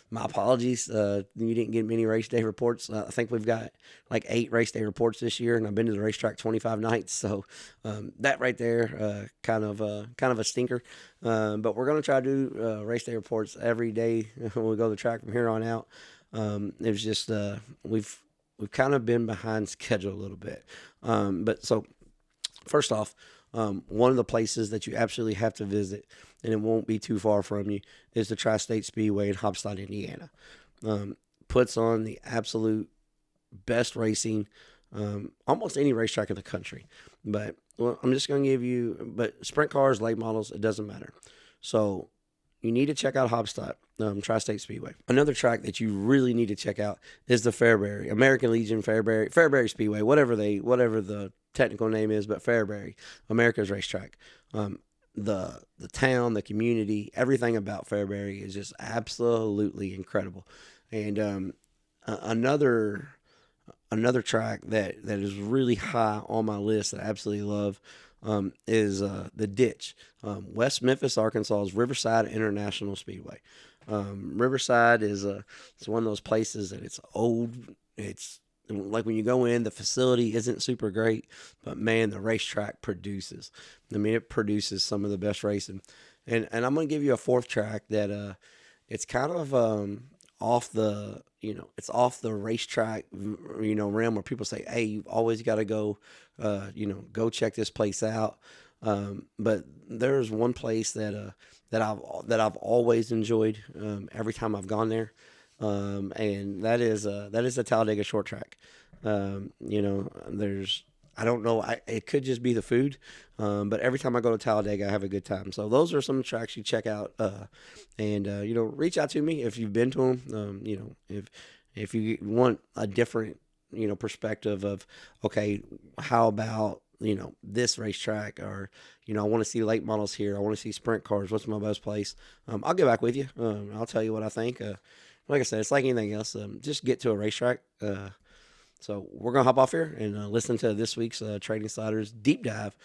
My apologies. You didn't get many race day reports. I think we've got like 8 race day reports this year, and I've been to the racetrack 25 nights. So that right there, kind of a stinker. But we're gonna try to do race day reports every day when we go to the track from here on out. It was just we've kind of been behind schedule a little bit. But so first off, one of the places that you absolutely have to visit, and it won't be too far from you, is the Tri-State Speedway in Hopstad, Indiana. Puts on the absolute best racing, almost any racetrack in the country. But I'm just going to give you, but sprint cars, late models, it doesn't matter. So you need to check out Hopstad, Tri-State Speedway. Another track that you really need to check out is the Fairbury, American Legion Fairbury Speedway, whatever the technical name is, but Fairbury, America's racetrack. The town, the community, everything about Fairbury is just absolutely incredible. And another track that is really high on my list that I absolutely love is the Ditch, West Memphis, Arkansas's Riverside International Speedway. Riverside is it's one of those places that it's old. It's like when you go in, the facility isn't super great, but man, the racetrack produces. I mean, it produces some of the best racing. And I'm going to give you a fourth track that it's kind of off the, it's off the racetrack, realm where people say, hey, you've always got to go, go check this place out. But there's one place that I've always enjoyed every time I've gone there. And that is the Talladega short track. I don't know, it could just be the food, but every time I go to Talladega, I have a good time. So those are some tracks you check out, and reach out to me if you've been to them. If you want a different, perspective of, okay, how about, this racetrack, or, I want to see late models here. I want to see sprint cars. What's my best place? I'll get back with you. I'll tell you what I think. Like I said, it's like anything else. Just get to a racetrack. So we're going to hop off here and listen to this week's Trading Sliders deep dive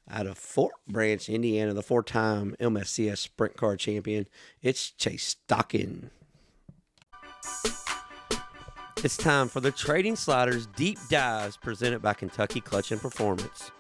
out of Fort Branch, Indiana, the 4-time MSCS Sprint Car champion. It's Chase Stockon. It's time for the Trading Sliders deep dives presented by Kentucky Clutch and Performance.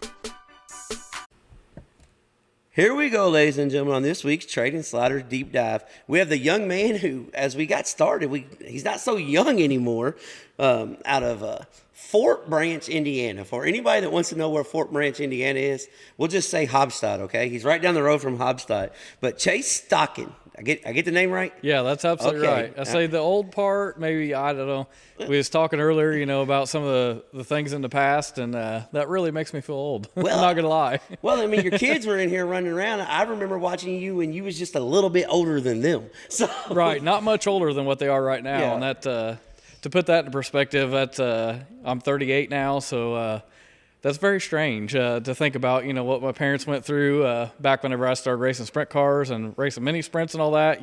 Here we go, ladies and gentlemen, on this week's Trading Sliders Deep Dive. We have the young man who, as we got started, he's not so young anymore, out of Fort Branch, Indiana. For anybody that wants to know where Fort Branch, Indiana is, we'll just say Hopstad, okay? He's right down the road from Hopstad. But Chase Stockon, I get the name right? Yeah, that's absolutely right. I say the old part, maybe, I don't know. We was talking earlier, about some of the things in the past, and that really makes me feel old. Well, I'm not going to lie. Well, I mean, your kids were in here running around. I remember watching you when you was just a little bit older than them. So right, not much older than what they are right now. Yeah. And that, to put that in perspective, I'm 38 now, so that's very strange to think about, what my parents went through back whenever I started racing sprint cars and racing mini sprints and all that.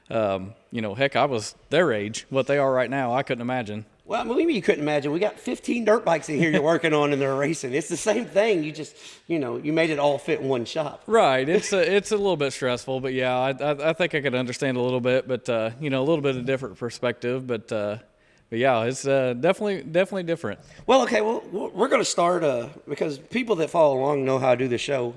Heck, I was their age. What they are right now, I couldn't imagine. Well, I mean, you couldn't imagine. We got 15 dirt bikes in here you're working on and they're racing. It's the same thing. You just, you made it all fit in one shop. Right. It's a little bit stressful, but yeah, I think I could understand a little bit, but, a little bit of different perspective, but yeah, it's definitely different. Well, okay, we're going to start because people that follow along know how I do the show,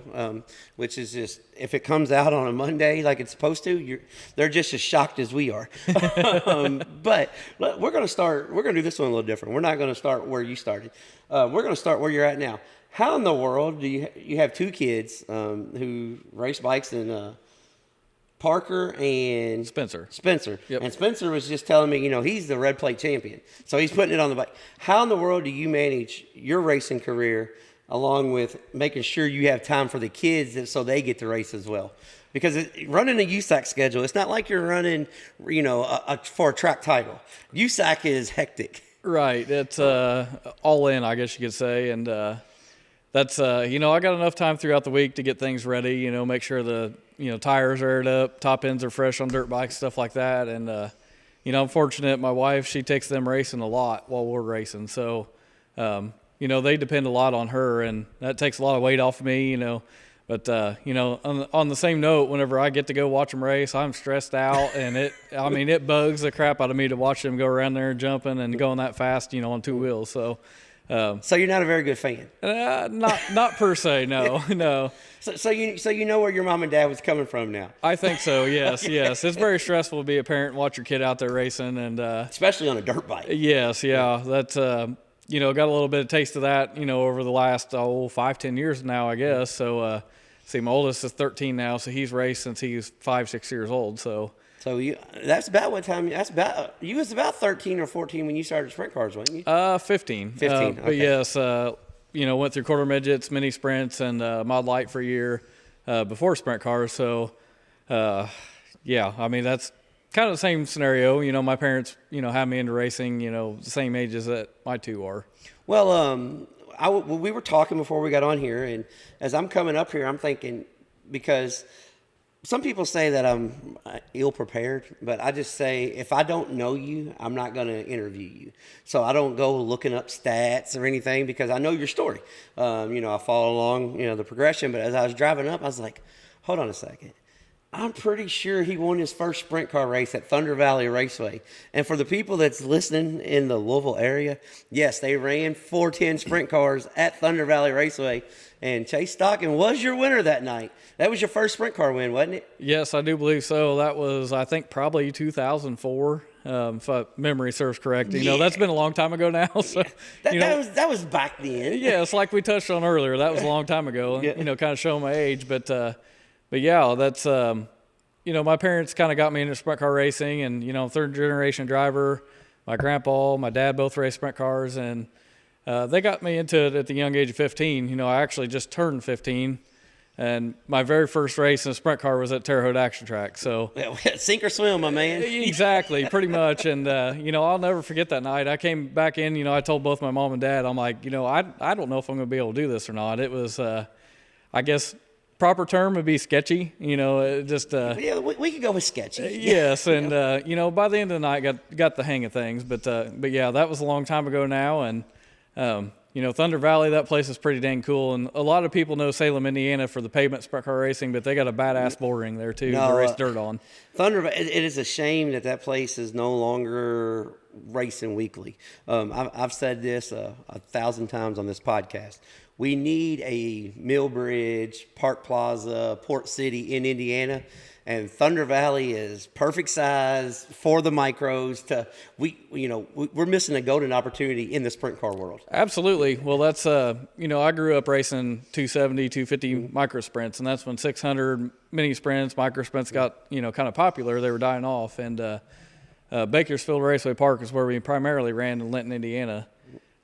which is just if it comes out on a Monday like it's supposed to, they're just as shocked as we are. But we're going to start. We're going to do this one a little different. We're not going to start where you started. We're going to start where you're at now. How in the world do you have 2 kids who race bikes in Parker and Spencer. Yep. And Spencer was just telling me, he's the red plate champion. So he's putting it on the bike. How in the world do you manage your racing career along with making sure you have time for the kids so they get to race as well? Because running a USAC schedule, it's not like you're running, for a track title. USAC is hectic. Right. It's all in, I guess you could say. And that's, I got enough time throughout the week to get things ready, make sure the tires are aired up, top ends are fresh on dirt bikes, stuff like that. And, I'm fortunate. My wife, she takes them racing a lot while we're racing. So, they depend a lot on her, and that takes a lot of weight off of me. But on the same note, whenever I get to go watch them race, I'm stressed out, and it bugs the crap out of me to watch them go around there jumping and going that fast, on two wheels. So. So you're not a very good fan. Not per se, no, no. So you know where your mom and dad was coming from now. I think so. Yes, yes. It's very stressful to be a parent and watch your kid out there racing, and especially on a dirt bike. Yes, yeah. That's got a little bit of taste of that, over the last 5-10 years now, I guess. So see, my oldest is 13 now, so he's raced since he's 5-6 years old. So that's about what time? You was about 13 or 14 when you started sprint cars, wasn't you? 15. 15. Okay. But yes, went through quarter midgets, mini sprints, and mod light for a year before sprint cars. So that's kind of the same scenario. My parents, had me into racing, the same ages that my two are. Well, we were talking before we got on here, and as I'm coming up here, I'm thinking, because some people say that I'm ill-prepared, but I just say if I don't know you, I'm not going to interview you. So I don't go looking up stats or anything because I know your story. I follow along, the progression. But as I was driving up, I was like, hold on a second. I'm pretty sure he won his first sprint car race at Thunder Valley Raceway. And for the people that's listening in the Louisville area, yes, they ran 410 sprint cars at Thunder Valley Raceway. And Chase Stockon was your winner that night. That was your first sprint car win, wasn't it? Yes, I do believe so. That was, I think, probably 2004, if memory serves correct. That's been a long time ago now. So that was back then. Yeah, it's like we touched on earlier. That was a long time ago. Yeah. Kind of showing my age, but yeah, that's my parents kind of got me into sprint car racing, and third generation driver. My grandpa, my dad both raced sprint cars, and they got me into it at the young age of 15. I actually just turned 15. And my very first race in a sprint car was at Terre Haute Action Track. So sink or swim, my man. Exactly, pretty much. And I'll never forget that night. I came back in. I told both my mom and dad, I'm like, I don't know if I'm going to be able to do this or not. It was, I guess, proper term would be sketchy. Just yeah, we could go with sketchy. Yes, and by the end of the night, got the hang of things. But yeah, that was a long time ago now, and. Thunder Valley, that place is pretty dang cool. And a lot of people know Salem, Indiana for the pavement sprint car racing, but they got a badass bull ring there too to race dirt on. Thunder, it is a shame that place is no longer racing weekly. I've said this 1,000 times on this podcast. We need a Millbridge, Park Plaza, Port City in Indiana. And Thunder Valley is perfect size for the micros. We're missing a golden opportunity in the sprint car world. Absolutely. Well, that's I grew up racing 270, 250 micro sprints, and that's when 600 mini sprints, micro sprints got kind of popular. They were dying off, and Bakersfield Raceway Park is where we primarily ran in Linton, Indiana.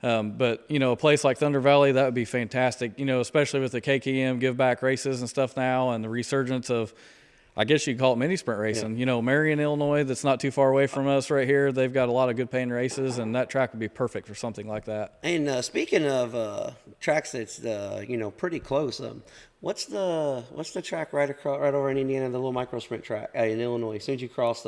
But a place like Thunder Valley, that would be fantastic. Especially with the KKM give back races and stuff now, and the resurgence of, I guess you could call it mini sprint racing. Yeah. Marion, Illinois, that's not too far away from us right here. They've got a lot of good paying races, and that track would be perfect for something like that. And speaking of tracks that's pretty close, what's the track right over in Indiana, the little micro sprint track in Illinois? As soon as you cross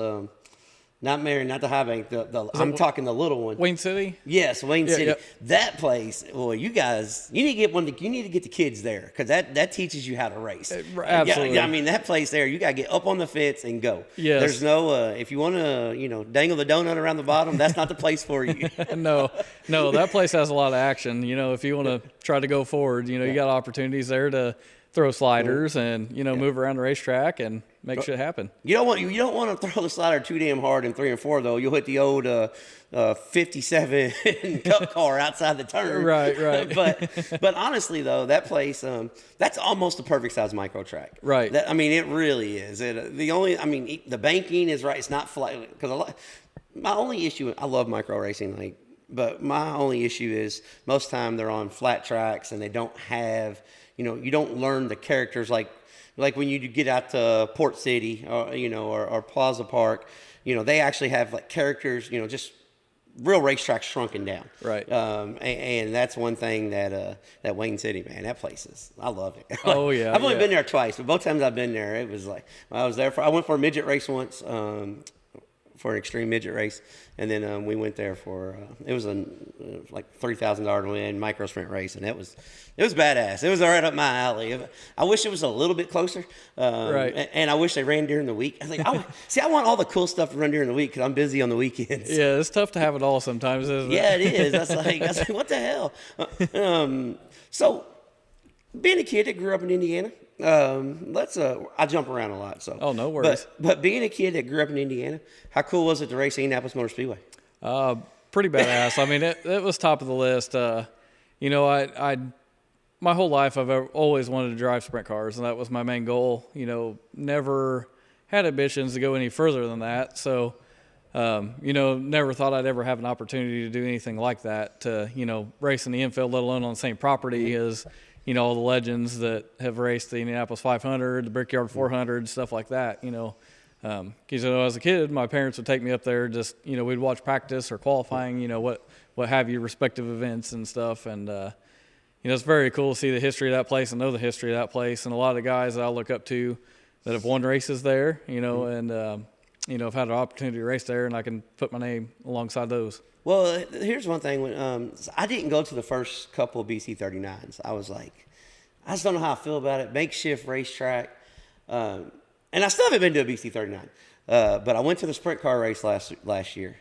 not Marion, not the high bank. I'm talking the little one. Wayne City? Yes, Wayne City. Yep. That place. Well, you guys, you need to get the kids there because that teaches you how to race. Absolutely. Yeah, I mean that place there. You got to get up on the fence and go. Yes. There's no if you want to dangle the donut around the bottom, that's not the place for you. No, that place has a lot of action. If you want to try to go forward, you got opportunities there to throw sliders and move around the racetrack and make shit happen. You don't want to throw the slider too damn hard in 3 and 4 though. You'll hit the old 57 cup car outside the turn. Right. but honestly though, that place that's almost a perfect size micro track. Right. It really is. The banking is right. It's not flat because my only issue. I love micro racing, but my only issue is most time they're on flat tracks and they don't have. You don't learn the characters like when you get out to Port City or Plaza Park, they actually have characters, just real racetracks shrunken down. Right. And that's one thing that Wayne City, man, that place is, I love it. Oh yeah. I've only been there twice, but both times I've been there, it was I went for a midget race once. for an extreme midget race, and then we went there for it was a like $3,000 to win micro sprint race, and it was badass. It was right up my alley. I wish it was a little bit closer, right? And I wish they ran during the week. I think I want all the cool stuff to run during the week because I'm busy on the weekends. Yeah, it's tough to have it all sometimes, isn't it? Yeah, it is. That's like what the hell. So, being a kid that grew up in Indiana. I jump around a lot, so. Oh, no worries. But being a kid that grew up in Indiana, how cool was it to race Indianapolis Motor Speedway? Pretty badass. I mean, it was top of the list. You know, I my whole life I've always wanted to drive sprint cars, and that was my main goal. You know, never had ambitions to go any further than that. So, you know, never thought I'd ever have an opportunity to do anything like that. To, you know, race in the infield, let alone on the same property as, you know, all the legends that have raced the Indianapolis 500, the Brickyard 400, stuff like that, you know. Because, you know, as a kid, my parents would take me up there just, you know, we'd watch practice or qualifying, you know, what have you, respective events and stuff. And, you know, it's very cool to see the history of that place and know the history of that place. And a lot of the guys that I look up to that have won races there, you know, and, you know, I've had an opportunity to race there, and I can put my name alongside those. Well, here's one thing. When I didn't go to the first couple of BC 39s. I was like, I just don't know how I feel about it. Makeshift racetrack. And I still haven't been to a BC 39. But I went to the sprint car race last year.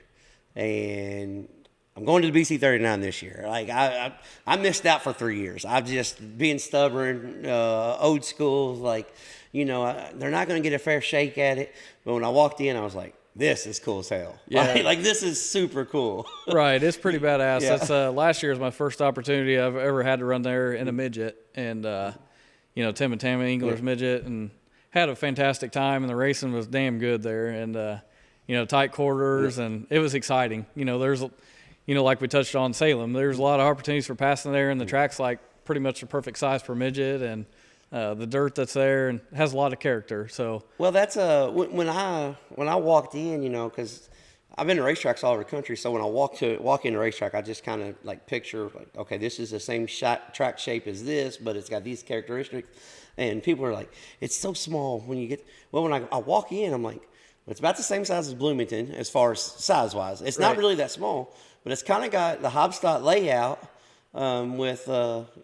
And I'm going to the BC 39 this year. Like I missed out for 3 years. I'm just being stubborn, old school. Like, you know, they're not going to get a fair shake at it. But when I walked in, I was like, this is cool as hell. Yeah. Like this is super cool. Right. It's pretty badass. Yeah. That's last year was my first opportunity I've ever had to run there in a midget. And, you know, Tim and Tammy Engler's midget, and had a fantastic time, and the racing was damn good there. And, you know, tight quarters, and it was exciting. You know, there's, you know, like we touched on Salem, there's a lot of opportunities for passing there, and the track's like pretty much the perfect size for midget, and the dirt that's there, and has a lot of character. So, well, that's when I walked in, you know, because I've been to racetracks all over the country. So when I walk in a racetrack, I just kind of like picture like, okay, this is the same track shape as this, but it's got these characteristics. And people are like, it's so small when you get. Well, when I walk in, I'm like, it's about the same size as Bloomington as far as size wise. It's not really that small, but it's kind of got the Hobstadt layout. With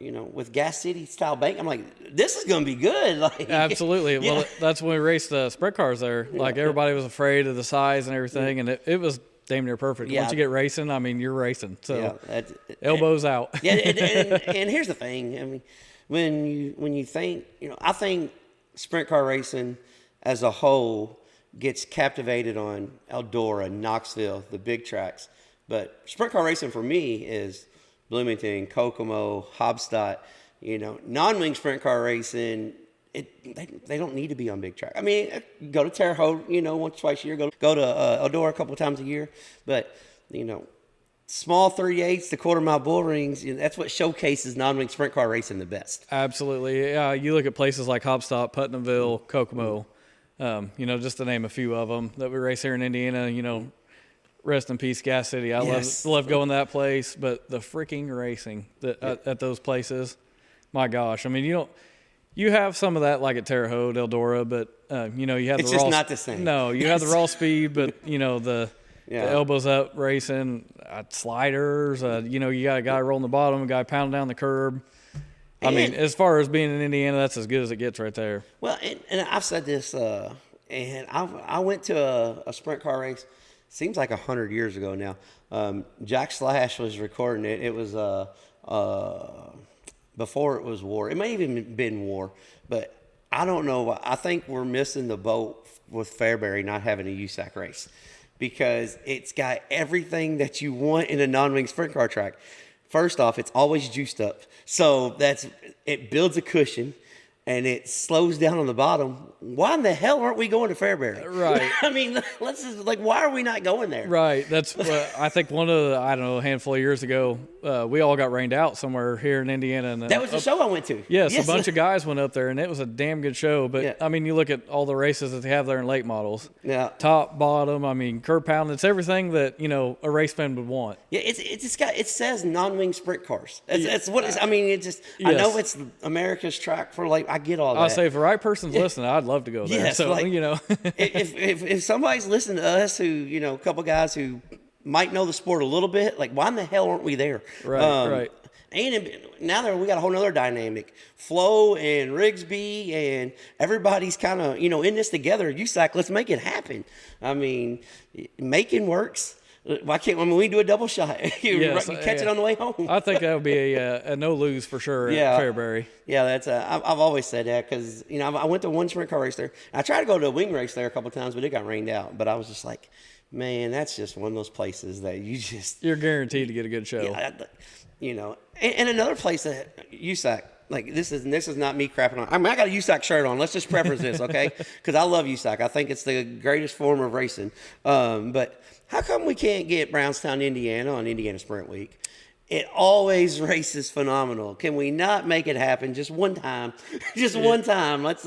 you know, with Gas City style bank, I'm like, this is gonna be good. Like, absolutely. Yeah. Well, that's when we raced the sprint cars there. Like, everybody was afraid of the size and everything, and it was damn near perfect. Yeah. Once you get racing, I mean, you're racing. So yeah, elbows out. Yeah, and here's the thing. I mean, when you think, you know, I think sprint car racing as a whole gets captivated on Eldora, Knoxville, the big tracks, but sprint car racing for me is Bloomington, Kokomo, Hobstadt, you know, non-wing sprint car racing. They don't need to be on big track. I mean, go to Terre Haute, you know, once, twice a year. Go to Eldora a couple of times a year. But, you know, small 38s, the quarter-mile bull rings, you know, that's what showcases non-wing sprint car racing the best. Absolutely. Yeah, you look at places like Hobstadt, Putnamville, Kokomo, you know, just to name a few of them that we race here in Indiana, you know. Rest in peace, Gas City. I love going to that place, but the freaking racing at those places, my gosh. I mean, you have some of that like at Terre Haute, Eldora, but you know, you have it's the just raw. Not the same. No, you have the raw speed, but you know the elbows up racing, sliders. You know, you got a guy rolling the bottom, a guy pounding down the curb. I mean, as far as being in Indiana, that's as good as it gets right there. Well, and I've said this, and I went to a sprint car race. Seems like 100 years ago now. Jack Slash was recording it. It was before it was war. It may even been war, but I don't know. I think we're missing the boat with Fairbury not having a USAC race because it's got everything that you want in a non-wing sprint car track. First off, it's always juiced up, so it builds a cushion. And it slows down on the bottom. Why in the hell aren't we going to Fairbury? Right. I mean, why are we not going there? Right. That's, I think one of the, I don't know, a handful of years ago, we all got rained out somewhere here in Indiana. And that was the show I went to. Yes, a bunch of guys went up there, and it was a damn good show. But, I mean, you look at all the races that they have there in late models. Yeah. Top, bottom, I mean, curb pound. It's everything that, you know, a race fan would want. Yeah, it says non-wing sprint cars. That's what it's, I mean, it just, Yes. I know it's America's track for late. I get all that. I'll say if the right person's listening, I'd love to go there. Yes, so, like, if somebody's listening to us who, a couple guys who might know the sport a little bit, like, why in the hell aren't we there? Right. And now we got a whole nother dynamic. Flo and Rigsby and everybody's kind of, in this together. USAC, let's make it happen. I mean, Macon works. Why can't we do a double shot? Catch it on the way home. I think that would be a no-lose for sure at Fairbury. Yeah, I've always said that because, I went to one sprint car race there. I tried to go to a wing race there a couple of times, but it got rained out. But I was just like, man, that's just one of those places that you're guaranteed to get a good show. Yeah, and another place that USAC, like this is not me crapping on. I mean, I got a USAC shirt on. Let's just preface this, okay? Because I love USAC. I think it's the greatest form of racing. But how come we can't get Brownstown, Indiana on Indiana Sprint Week? It always races phenomenal. Can we not make it happen just one time? One time. Let's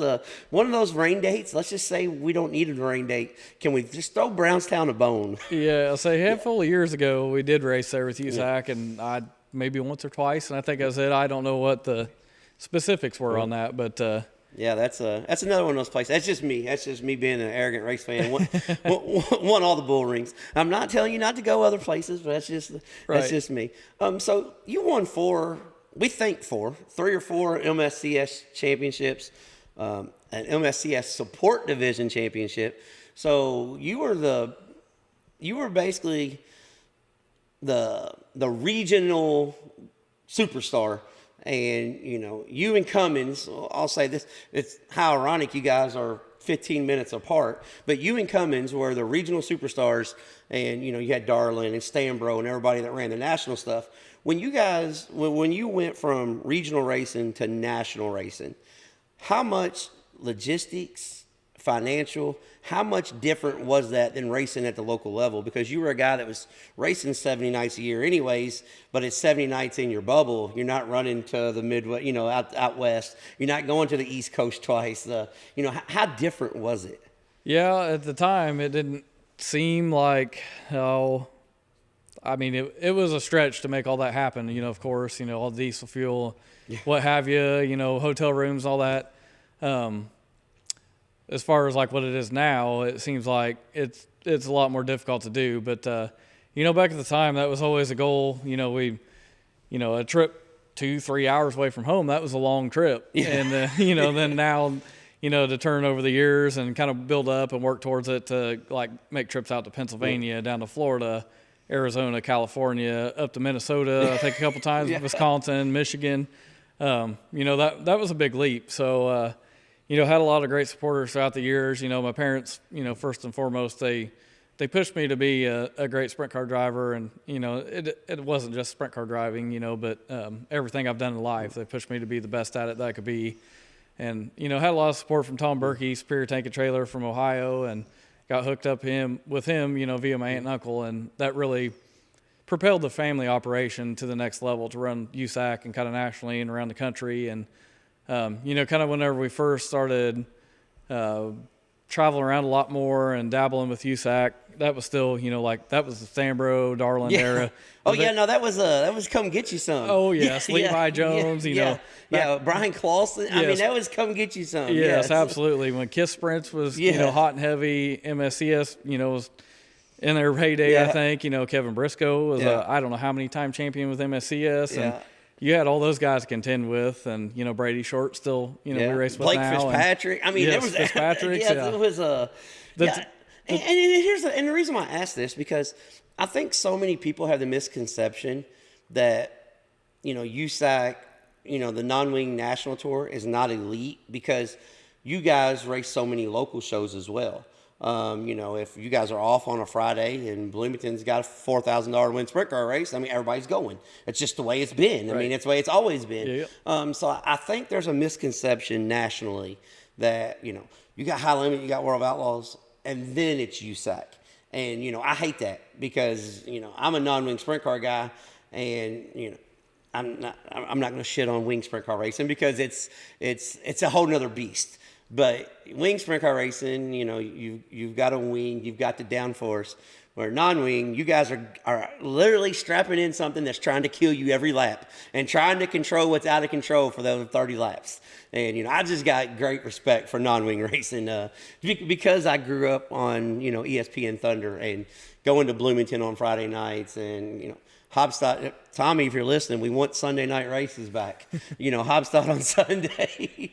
one of those rain dates. Let's just say we don't need a rain date. Can we just throw Brownstown a bone? Yeah, I'll say a handful of years ago we did race there with USAC, and I maybe once or twice, and I think that's it. I don't know what the specifics were on that, but yeah, that's another one of those places. That's just me. That's just me being an arrogant race fan. Won all the bull rings. I'm not telling you not to go other places, but that's just me. So you won 3 or 4 MSCS championships, an MSCS support division championship. So you were basically the regional superstar. And, you and Cummins, I'll say this, it's how ironic you guys are 15 minutes apart, but you and Cummins were the regional superstars, and, you had Darlin and Stambro and everybody that ran the national stuff. When you went from regional racing to national racing, how much logistics, financial, how much different was that than racing at the local level? Because you were a guy that was racing 70 nights a year anyways, but it's 70 nights in your bubble. You're not running to the Midwest, out west. You're not going to the East Coast twice. How different was it? Yeah, at the time, it didn't seem like it was a stretch to make all that happen. Of course, all the diesel fuel, what have you, hotel rooms, all that. As far as like what it is now, it seems like it's a lot more difficult to do. But back at the time, that was always a goal. A trip 2-3 hours away from home, that was a long trip. Yeah. And then now, to turn over the years and kind of build up and work towards it to like make trips out to Pennsylvania, down to Florida, Arizona, California, up to Minnesota, I think a couple times, Wisconsin, Michigan. That was a big leap. So. Had a lot of great supporters throughout the years. My parents, first and foremost, they pushed me to be a great sprint car driver. And, it wasn't just sprint car driving, but everything I've done in life, they pushed me to be the best at it that I could be. And, had a lot of support from Tom Berkey, Superior Tank and Trailer from Ohio, and got hooked up with him, via my aunt and uncle. And that really propelled the family operation to the next level to run USAC and kind of nationally and around the country. And, kind of whenever we first started traveling around a lot more and dabbling with USAC, that was still, that was the Stambro, Darlin era. That was Come Get You Some. Oh, yes, Levi Jones, Brian Clausen. I mean, that was Come Get You Some. Yes, absolutely. When KISS Sprints was, hot and heavy, MSCS, was in their heyday, I think. Kevin Briscoe was, I don't know how many time champion with MSCS. And you had all those guys to contend with, and Brady Short still, we race with Blake now. Fitzpatrick. There was Fitzpatrick. It was and here's the reason why I ask this, because I think so many people have the misconception that USAC, the non-wing national tour is not elite because you guys race so many local shows as well. If you guys are off on a Friday and Bloomington's got a $4,000 win sprint car race, everybody's going. It's just the way it's been. Right. It's the way it's always been. Yeah. So I think there's a misconception nationally that, you got High Limit, you got World of Outlaws, and then it's USAC. And, I hate that because, I'm a non-wing sprint car guy, and, I'm not going to shit on wing sprint car racing because it's a whole nother beast. But wing sprint car racing, you know, you've got a wing, you've got the downforce. Where non-wing, you guys are literally strapping in something that's trying to kill you every lap and trying to control what's out of control for those 30 laps. And, you know, I just got great respect for non-wing racing because I grew up on, you know, ESPN Thunder and going to Bloomington on Friday nights and, you know, Hobstadt, Tommy, if you're listening, we want Sunday night races back. You know, Hobstadt on Sunday,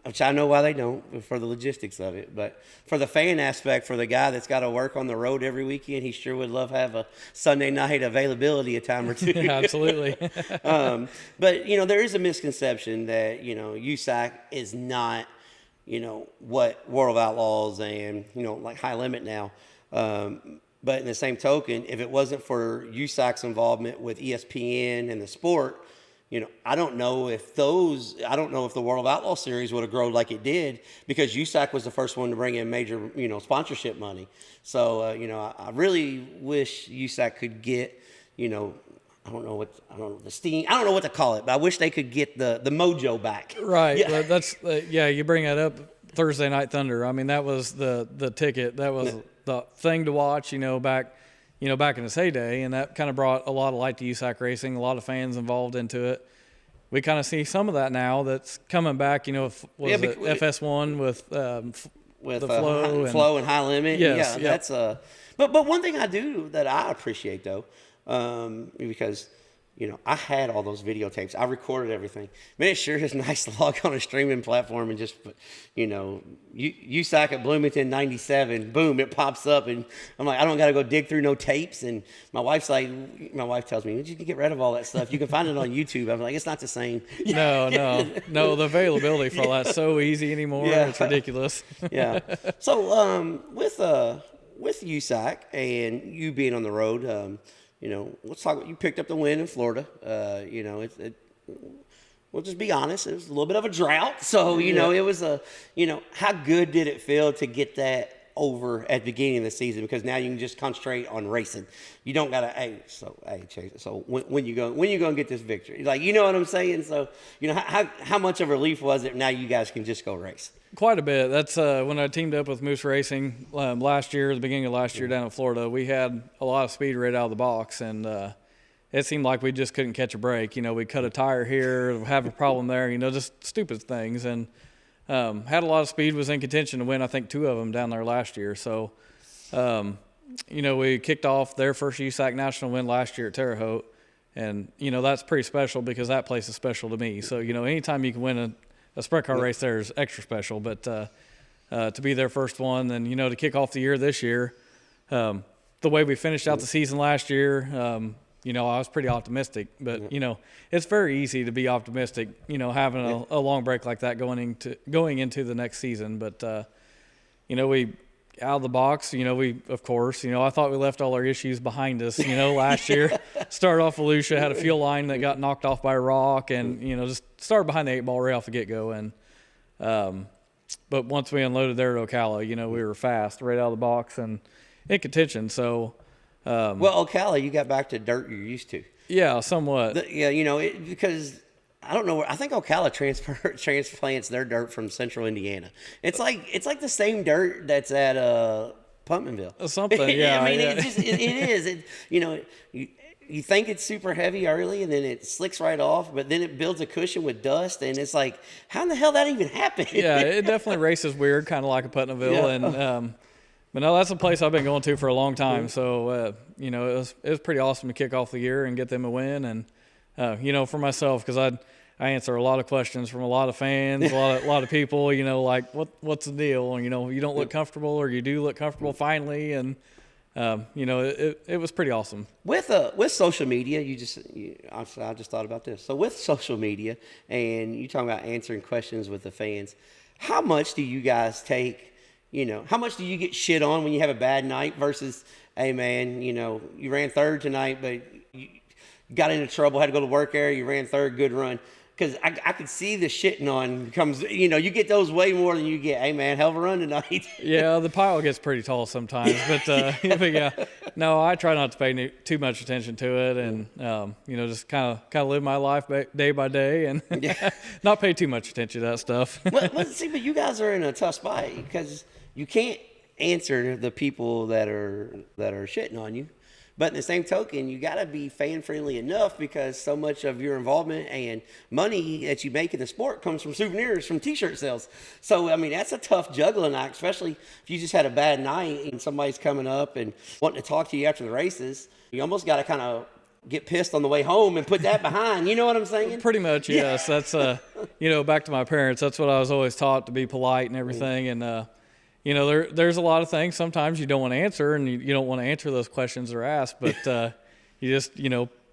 which I know why they don't for the logistics of it. But for the fan aspect, for the guy that's got to work on the road every weekend, he sure would love to have a Sunday night availability a time or two. Absolutely. But, you know, there is a misconception that, you know, USAC is not, you know, what World of Outlaws and, you know, like High Limit now. But in the same token, if it wasn't for USAC's involvement with ESPN and the sport, you know, I don't know if the World of Outlaw Series would have grown like it did because USAC was the first one to bring in major, you know, sponsorship money. So, you know, I really wish USAC could get, you know, the steam. I don't know what to call it, but I wish they could get the mojo back. Right. Yeah. That's you bring that up. Thursday Night Thunder. I mean, that was the ticket. That was the thing to watch, back in its heyday, and that kind of brought a lot of light to USAC racing, a lot of fans involved into it. We kind of see some of that now that's coming back, FS1 with the flow and high limit. Yes, yeah, that's but one thing I do that I appreciate though, because I had all those videotapes. I recorded everything. Man, it sure is nice to log on a streaming platform and just, USAC at Bloomington 97, boom, it pops up. And I'm like, I don't got to go dig through no tapes. And my wife tells me, you can get rid of all that stuff. You can find it on YouTube. I'm like, it's not the same. No, the availability for all that's so easy anymore. Yeah. It's ridiculous. Yeah. So with USAC and you being on the road, let's talk. You picked up the win in Florida. We'll just be honest. It was a little bit of a drought. So, it was how good did it feel to get that over at the beginning of the season? Because now you can just concentrate on racing. You don't got to, Chase, so when you going to get this victory? Like, you know what I'm saying? So, how much of a relief was it now you guys can just go race? Quite a bit. That's when I teamed up with Moose Racing last year, the beginning of last year down in Florida. We had a lot of speed right out of the box, and it seemed like we just couldn't catch a break. We cut a tire here, have a problem there, just stupid things. And had a lot of speed, was in contention to win, I think, 2 of them down there last year. So, we kicked off their first USAC national win last year at Terre Haute. And, that's pretty special because that place is special to me. So, anytime you can win a sprint car race there is extra special, but to be their first one and, to kick off the year this year, the way we finished out the season last year, I was pretty optimistic, but, it's very easy to be optimistic, having a long break like that going into the next season. But, we out of the box, we, of course, I thought we left all our issues behind us, last year. Started off Volusia, had a fuel line that got knocked off by a rock and, just started behind the 8 ball right off the get-go. And, but once we unloaded there at Ocala, we were fast right out of the box and in contention. So, well, Ocala, you got back to dirt you're used to. Yeah, somewhat. Because I don't know. I think Ocala transplants their dirt from Central Indiana. It's like the same dirt that's at Pumpmanville. Something, yeah. I mean, yeah. it is. You think it's super heavy early, and then it slicks right off, but then it builds a cushion with dust, and it's like, how in the hell that even happened? Yeah, it definitely races weird, kind of like a Putnaville, yeah. And but no, that's a place I've been going to for a long time. So it was pretty awesome to kick off the year and get them a win, and for myself, because I answer a lot of questions from a lot of fans, a lot of people, like what's the deal? And, you don't look comfortable, or you do look comfortable finally. And, it was pretty awesome. With social media, I just thought about this. So with social media and you talking about answering questions with the fans, how much do you guys take, how much do you get shit on when you have a bad night versus, hey man, you ran third tonight, but you got into trouble, had to go to the work area, you ran third, good run. Because I could see the shitting on comes, you get those way more than you get, hey man, hell of a run tonight. Yeah, the pile gets pretty tall sometimes, but yeah, No, I try not to pay too much attention to it, and just kind of live my life day by day, and not pay too much attention to that stuff. See, but you guys are in a tough spot because you can't answer the people that are shitting on you. But in the same token, you got to be fan-friendly enough because so much of your involvement and money that you make in the sport comes from souvenirs, from T-shirt sales. So, I mean, that's a tough juggling act, especially if you just had a bad night and somebody's coming up and wanting to talk to you after the races. You almost got to kind of get pissed on the way home and put that behind. You know what I'm saying? Pretty much, yes. Yeah. That's, back to my parents, that's what I was always taught, to be polite and everything. And, there's a lot of things sometimes you don't want to answer, and you don't want to answer those questions they're asked, but you just,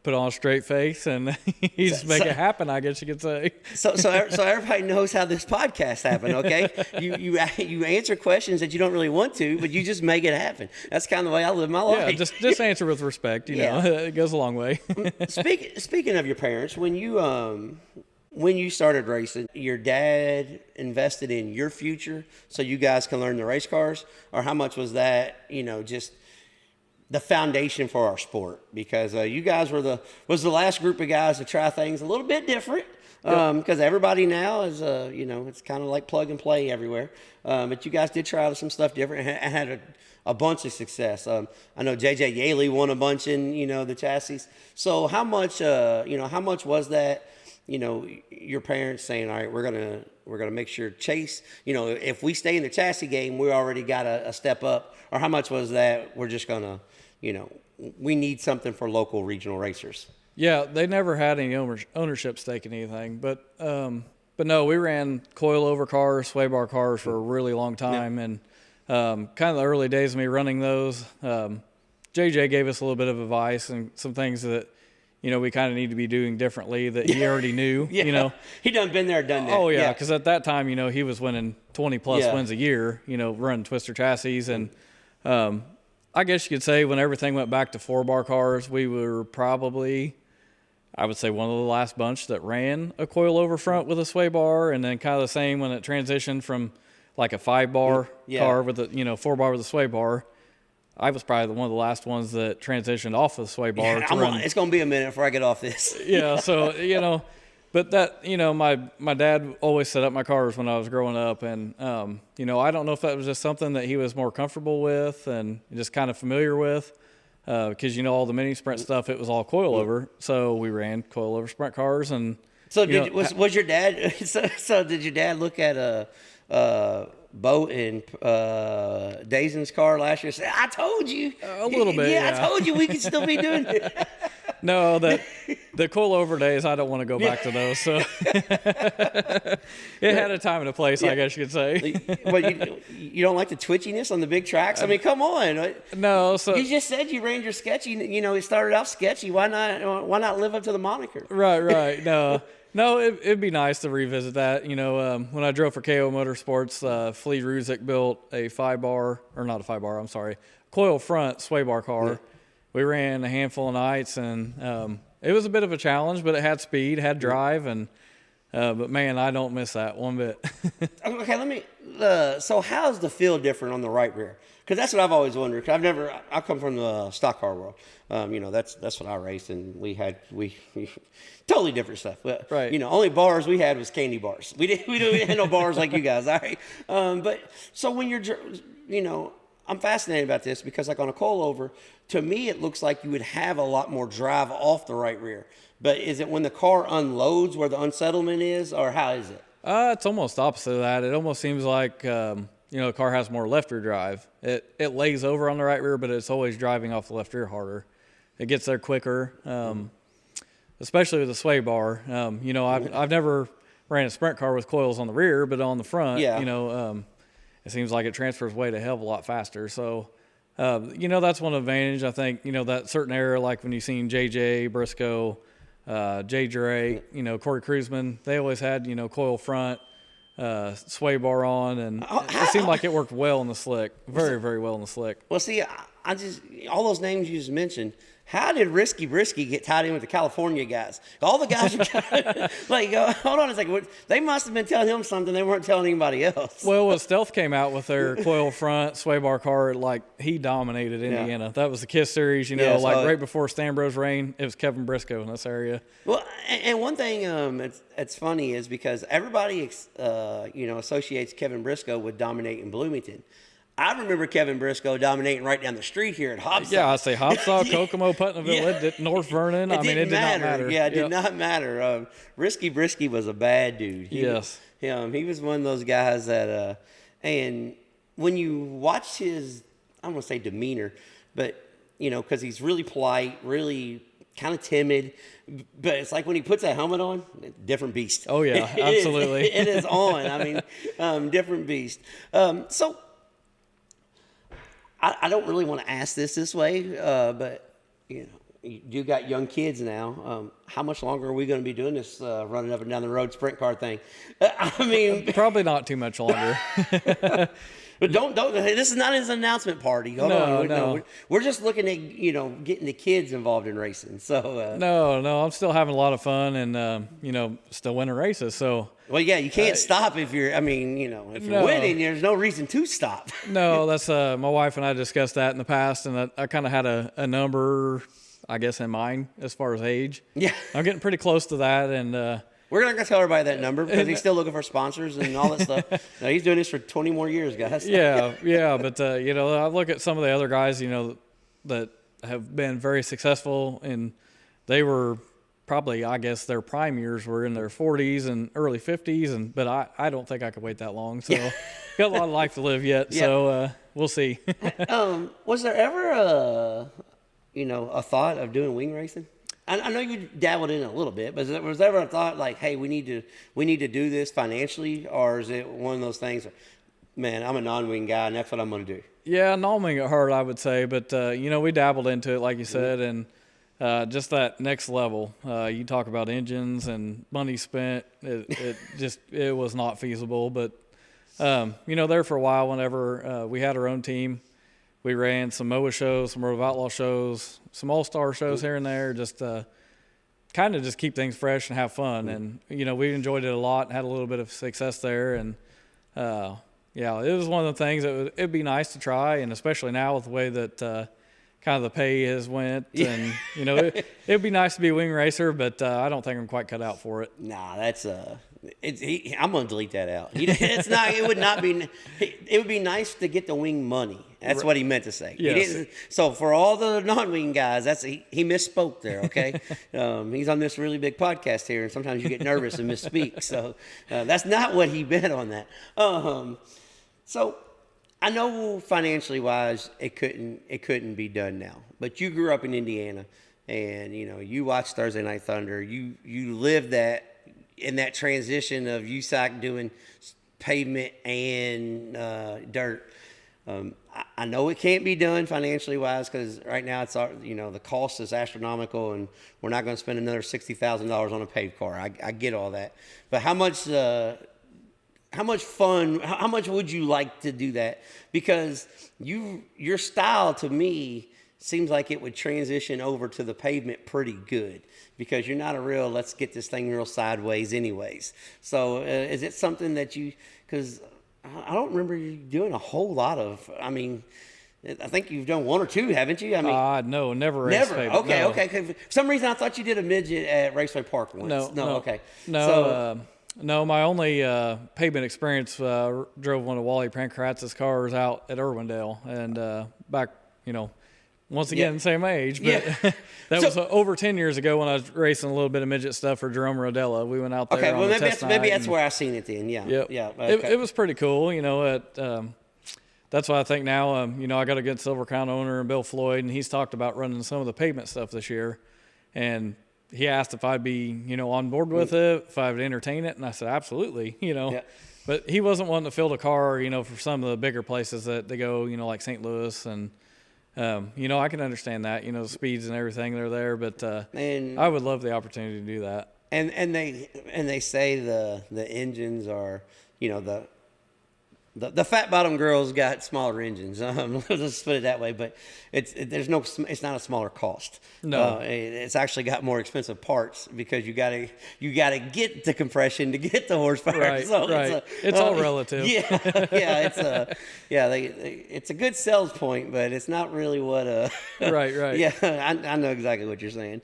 put on a straight face and you just make it happen, I guess you could say. So everybody knows how this podcast happened, okay? You answer questions that you don't really want to, but you just make it happen. That's kind of the way I live my life. Yeah, just answer with respect, you know. It goes a long way. Speaking of your parents, when you started racing, your dad invested in your future so you guys can learn the race cars? Or how much was that, just the foundation for our sport? Because you guys was the last group of guys to try things a little bit different. Because everybody now is, it's kind of like plug and play everywhere. But you guys did try some stuff different and had a bunch of success. I know J.J. Yaley won a bunch in, the chassis. So how much was that? Your parents saying, all right, we're gonna make sure Chase, if we stay in the chassis game, we already got a step up? Or how much was that we're just gonna, we need something for local regional racers? Yeah, they never had any ownership stake in anything, but no, we ran coilover cars, sway bar cars for a really long time, and kind of the early days of me running those, JJ gave us a little bit of advice and some things that, we kind of need to be doing differently that he already knew, He done been there, done that. Oh, yeah, because at that time, he was winning 20-plus wins a year, running twister chassis. And I guess you could say when everything went back to 4-bar cars, we were probably, I would say, one of the last bunch that ran a coilover front with a sway bar, and then kind of the same when it transitioned from like a 5-bar car with a, 4-bar with a sway bar. I was probably one of the last ones that transitioned off of the sway bar. It's going to be a minute before I get off this. Yeah, so, but that, my dad always set up my cars when I was growing up. And, I don't know if that was just something that he was more comfortable with and just kind of familiar with. Because, all the mini sprint stuff, it was all coilover. So we ran coilover sprint cars. And so was your dad, so did your dad look at Bo and Dazen's car last year? Say, I told you. A little bit. Yeah, I told you we could still be doing it. No, the coilover days, I don't want to go back to those. So it had a time and a place, I guess you could say. But you don't like the twitchiness on the big tracks? I mean, come on. No. So you just said you ran your sketchy. It started out sketchy. Why not live up to the moniker? Right. No, it'd be nice to revisit that. When I drove for KO Motorsports, Flea Ruzick built a 5-bar, or not a 5-bar, I'm sorry, coil front sway bar car. Yeah. We ran a handful of nights, and it was a bit of a challenge, but it had speed, had drive, and but man, I don't miss that one bit. Okay, so how's the feel different on the right rear? Because that's what I've always wondered. Cause I come from the stock car world. That's what I raced, and we totally different stuff. But, right. Only bars we had was candy bars. We didn't have no bars like you guys. All right. But so when you're, I'm fascinated about this because like on a coilover, to me, it looks like you would have a lot more drive off the right rear. But is it when the car unloads where the unsettlement is, or how is it? It's almost opposite of that. It almost seems like, the car has more left rear drive. It lays over on the right rear, but it's always driving off the left rear harder. It gets there quicker, especially with the sway bar. I've never ran a sprint car with coils on the rear, but on the front, it seems like it transfers weight a hell of a lot faster. So, that's one advantage. I think, that certain era, like when you've seen JJ, Briscoe, Jay Drake, Corey Cruisman, they always had, coil front, sway bar on, and it seemed like it worked well in the slick, very, very well in the slick. Well, see, I just, all those names you just mentioned, how did Risky Brisky get tied in with the California guys? All the guys are like, hold on a second. They must have been telling him something they weren't telling anybody else. Well, when Stealth came out with their coil front sway bar car, like he dominated Indiana. Yeah. That was the KISS series, you know, right before Stanbro's reign. It was Kevin Briscoe in this area. Well, and one thing it's funny is because everybody, associates Kevin Briscoe with dominating Bloomington. I remember Kevin Briscoe dominating right down the street here at Hopsaw. Yeah, I say Hopsaw, Kokomo, Putnamville, North Vernon. It did not matter. Yeah, it did not matter. Risky Brisky was a bad dude. He was one of those guys that, and when you watch his, I don't want to say demeanor, but, because he's really polite, really kind of timid, but it's like when he puts that helmet on, different beast. Oh, yeah, absolutely. It is on. I mean, different beast. So, I don't really want to ask this way, but you got young kids now. How much longer are we going to be doing this running up and down the road sprint car thing? I mean, probably not too much longer. But don't. This is not his announcement party. Hold on. No. We're just looking at getting the kids involved in racing. So no, I'm still having a lot of fun and still winning races. So. Well, yeah, you can't stop if you're. I mean, if you're winning, there's no reason to stop. No, that's my wife and I discussed that in the past, and I kind of had a number, I guess, in mind as far as age. Yeah, I'm getting pretty close to that, and we're not gonna tell everybody that number because he's still looking for sponsors and all that stuff. No, he's doing this for 20 more years, guys. Yeah, but I look at some of the other guys, that have been very successful, and they were. Probably, I guess, their prime years were in their 40s and early 50s, but I don't think I could wait that long. So, got a lot of life to live yet. Yeah. So, we'll see. Was there ever a thought of doing wing racing? I know you dabbled in it a little bit, but was there ever a thought like, hey, we need to do this financially, or is it one of those things? Man, I'm a non-wing guy, and that's what I'm going to do. Yeah, non-wing at heart, I would say, but we dabbled into it, like you said, and. Just that next level. You talk about engines and money spent. It was not feasible. But there for a while, whenever we had our own team, we ran some MOA shows, some Road of Outlaw shows, some All-Star shows here and there. Just kind of just keep things fresh and have fun. And we enjoyed it a lot. Had a little bit of success there. And it was one of the things that it'd be nice to try, and especially now with the way that. Kind of the pay has went, and it'd be nice to be a wing racer, but I don't think I'm quite cut out for it. Nah, that's I'm gonna delete that out. It's not. It would not be. It would be nice to get the wing money. That's what he meant to say. Yes. So for all the non-wing guys, he misspoke there. Okay, he's on this really big podcast here, and sometimes you get nervous and misspeak. So that's not what he meant on that. So. I know financially wise, it couldn't be done now. But you grew up in Indiana, and you watched Thursday Night Thunder. You lived that in that transition of USAC doing pavement and dirt. I know it can't be done financially wise because right now it's the cost is astronomical, and we're not going to spend another $60,000 on a paved car. I get all that, but how much fun, how much would you like to do that? Because your style to me seems like it would transition over to the pavement pretty good because you're not a real, let's get this thing real sideways anyways. So is it something that because I don't remember you doing a whole lot of, I think you've done one or two, haven't you? No, never raced pavement. Okay, no. Okay. For some reason I thought you did a midget at Raceway Park once. No. Okay. No, so, no, my only pavement experience drove one of Wally Pankratz's cars out at Irwindale, and back, once again, same age, but that was over 10 years ago when I was racing a little bit of midget stuff for Jerome Rodella. We went out there. Okay, on well the maybe that's where I seen it then. Yeah, yep. Yeah. Okay. It was pretty cool. That's why I think now. I got a good Silver Crown owner, Bill Floyd, and he's talked about running some of the pavement stuff this year, and. He asked if I'd be, on board with it, if I would entertain it, and I said absolutely, Yeah. But he wasn't wanting to fill the car, for some of the bigger places that they go, like St. Louis, and I can understand that, the speeds and everything that are there, but I would love the opportunity to do that. And they say the engines are, the fat bottom girls got smaller engines. Let's put it that way. But it's not a smaller cost. No, it's actually got more expensive parts because you gotta get the compression to get the horsepower. Right, so right. It's all relative. Yeah, it's a good sales point, but it's not really what. Right. Yeah, I know exactly what you're saying.